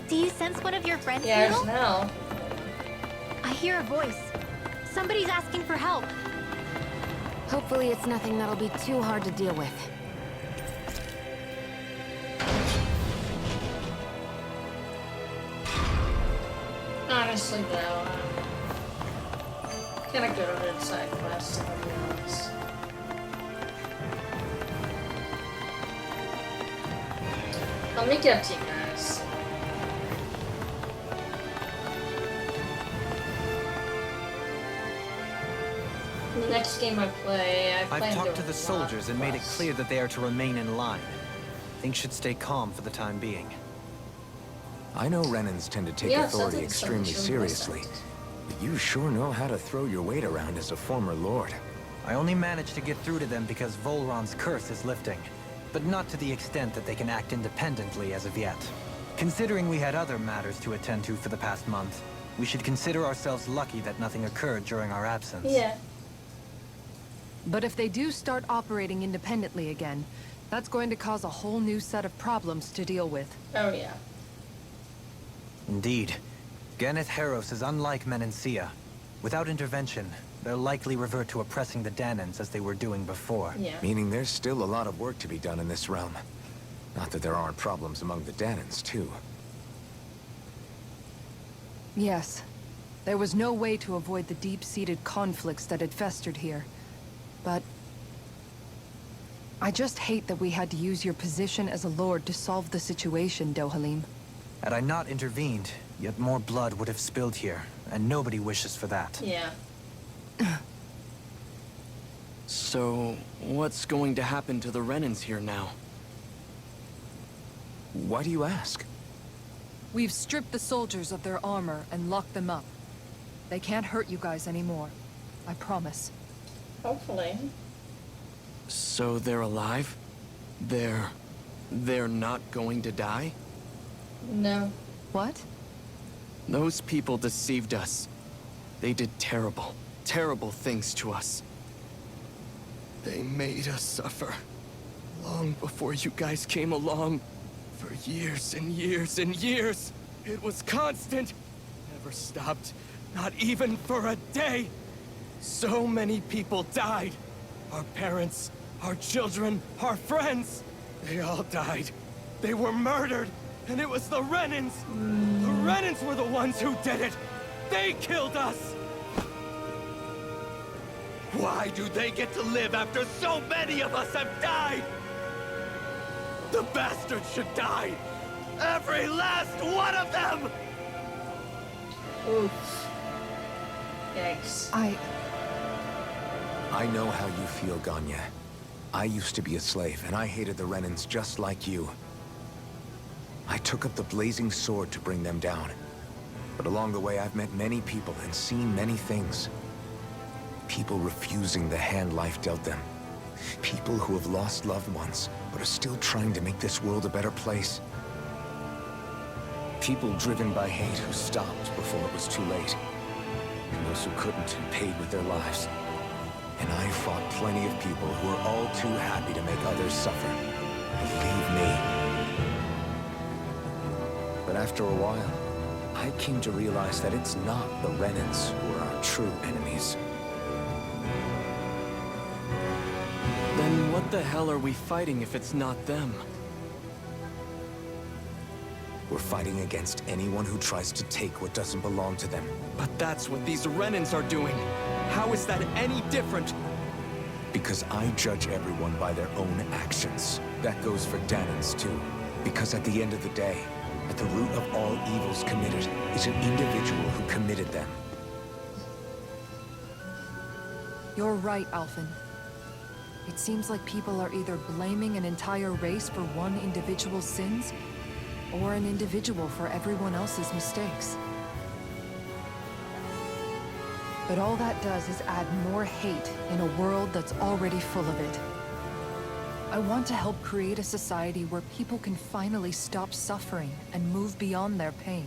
Do you sense one of your friends, Yeah, Noodle? now. I hear a voice. Somebody's asking for help. Hopefully it's nothing that'll be too hard to deal with. Honestly, though, kinda good on that side quest, if I'm being honest. I'll make it up to you guys. The next game I play, I plan I've talked to do the a soldiers lot and made it quests. clear that they are to remain in line. Things should stay calm for the time being. I know Renans tend to take Yeah, it sounds authority like extremely someone's really seriously, listened. but you sure know how to throw your weight around as a former lord. I only managed to get through to them because Volron's curse is lifting. but not to the extent that they can act independently as of yet. Considering we had other matters to attend to for the past month, we should consider ourselves lucky that nothing occurred during our absence. Yeah. But if they do start operating independently again, that's going to cause a whole new set of problems to deal with. Oh, yeah. Indeed. Geneth Haros is unlike Menancia. Without intervention, they'll likely revert to oppressing the Danans as they were doing before. Yeah. Meaning there's still a lot of work to be done in this realm. Not that there aren't problems among the Danans, too. Yes. There was no way to avoid the deep-seated conflicts that had festered here. But I just hate that we had to use your position as a lord to solve the situation, Dohalim. Had I not intervened, yet more blood would have spilled here, and nobody wishes for that. Yeah. So, what's going to happen to the Renans here now? Why do you ask? We've stripped the soldiers of their armor and locked them up. They can't hurt you guys anymore. I promise. Hopefully. So they're alive? They're not going to die? No. What? Those people deceived us. They did terrible, terrible things to us. They made us suffer. Long before you guys came along. For years and years and years. It was constant. Never stopped. Not even for a day. So many people died. Our parents, our children, our friends. They all died. They were murdered. And it was the Renans. The Renans were the ones who did it. They killed us. Why do they get to live after so many of us have died? The bastards should die. Every last one of them! Oof. Yikes. I know how you feel, Ganya. I used to be a slave, and I hated the Renans just like you. I took up the blazing sword to bring them down. But along the way, I've met many people and seen many things. People refusing the hand life dealt them. People who have lost loved ones, but are still trying to make this world a better place. People driven by hate who stopped before it was too late. And those who couldn't and paid with their lives. And I fought plenty of people who were all too happy to make others suffer. Believe me. But after a while, I came to realize that it's not the Renans who are our true enemies. Then what the hell are we fighting if it's not them? We're fighting against anyone who tries to take what doesn't belong to them. But that's what these Renans are doing. How is that any different? Because I judge everyone by their own actions. That goes for Danans too. Because at the end of the day, at the root of all evils committed is an individual who committed them. You're right, Alphen. It seems like people are either blaming an entire race for one individual's sins, or an individual for everyone else's mistakes. But all that does is add more hate in a world that's already full of it. I want to help create a society where people can finally stop suffering and move beyond their pain.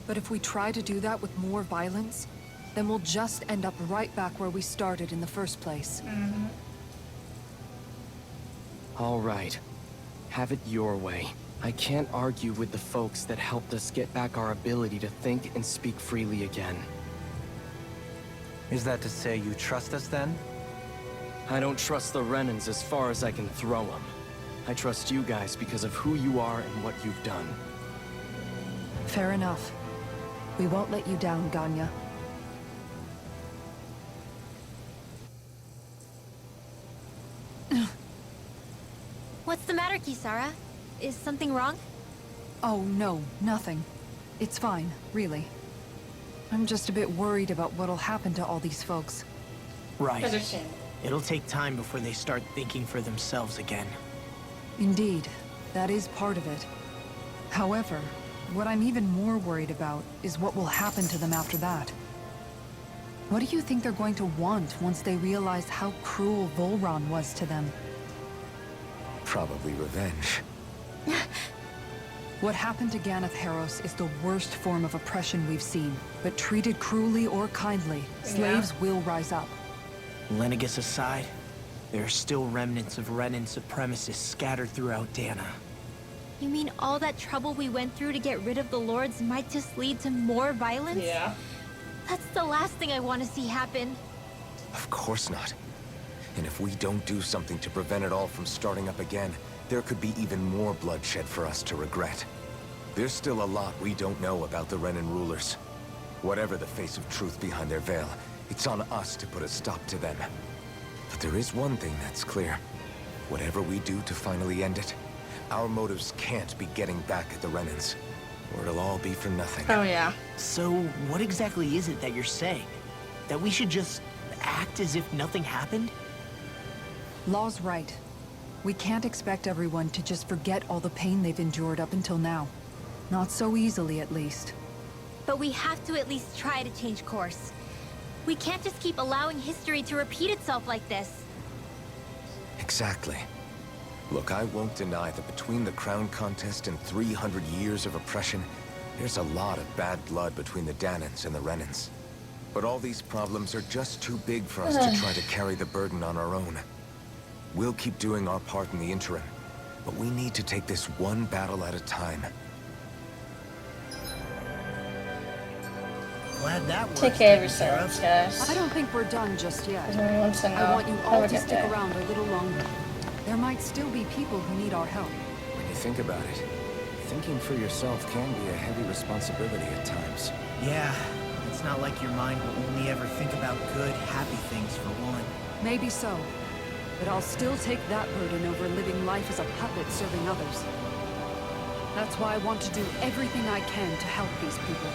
But if we try to do that with more violence, then we'll just end up right back where we started in the first place. All right. Have it your way. I can't argue with the folks that helped us get back our ability to think and speak freely again. Is that to say you trust us then? I don't trust the Renans as far as I can throw them. I trust you guys because of who you are and what you've done. Fair enough. We won't let you down, Ganya. What's the matter, Kisara? Is something wrong? Oh, no, nothing. It's fine, really. I'm just a bit worried about what'll happen to all these folks. Right. Understand. It'll take time before they start thinking for themselves again. Indeed, that is part of it. However, what I'm even more worried about is what will happen to them after that. What do you think they're going to want once they realize how cruel Volron was to them? Probably revenge. What happened to Ganeth Haros is the worst form of oppression we've seen. But treated cruelly or kindly, slaves will rise up. Lenegis aside, there are still remnants of Renan supremacists scattered throughout Dana. You mean all that trouble we went through to get rid of the Lords might just lead to more violence? Yeah. That's the last thing I want to see happen. Of course not. And if we don't do something to prevent it all from starting up again, there could be even more bloodshed for us to regret. There's still a lot we don't know about the Renan rulers. Whatever the face of truth behind their veil, it's on us to put a stop to them. But there is one thing that's clear. Whatever we do to finally end it, our motives can't be getting back at the Renans, or it'll all be for nothing. Oh yeah. So, what exactly is it that you're saying? That we should just act as if nothing happened? Law's right. We can't expect everyone to just forget all the pain they've endured up until now. Not so easily, at least. But we have to at least try to change course. We can't just keep allowing history to repeat itself like this. Exactly. Look, I won't deny that between the crown contest and 300 years of oppression, there's a lot of bad blood between the Danans and the Renans. But all these problems are just too big for us to try to carry the burden on our own. We'll keep doing our part in the interim, but we need to take this one battle at a time. Glad that worked. Take care of yourselves, guys. I don't think we're done just yet. Everyone to know. I want you Have all a to good stick day. around a little longer. There might still be people who need our help. When you think about it, thinking for yourself can be a heavy responsibility at times. Yeah, it's not like your mind will only ever think about good, happy things for one. Maybe so. But I'll still take that burden over living life as a puppet serving others. That's why I want to do everything I can to help these people.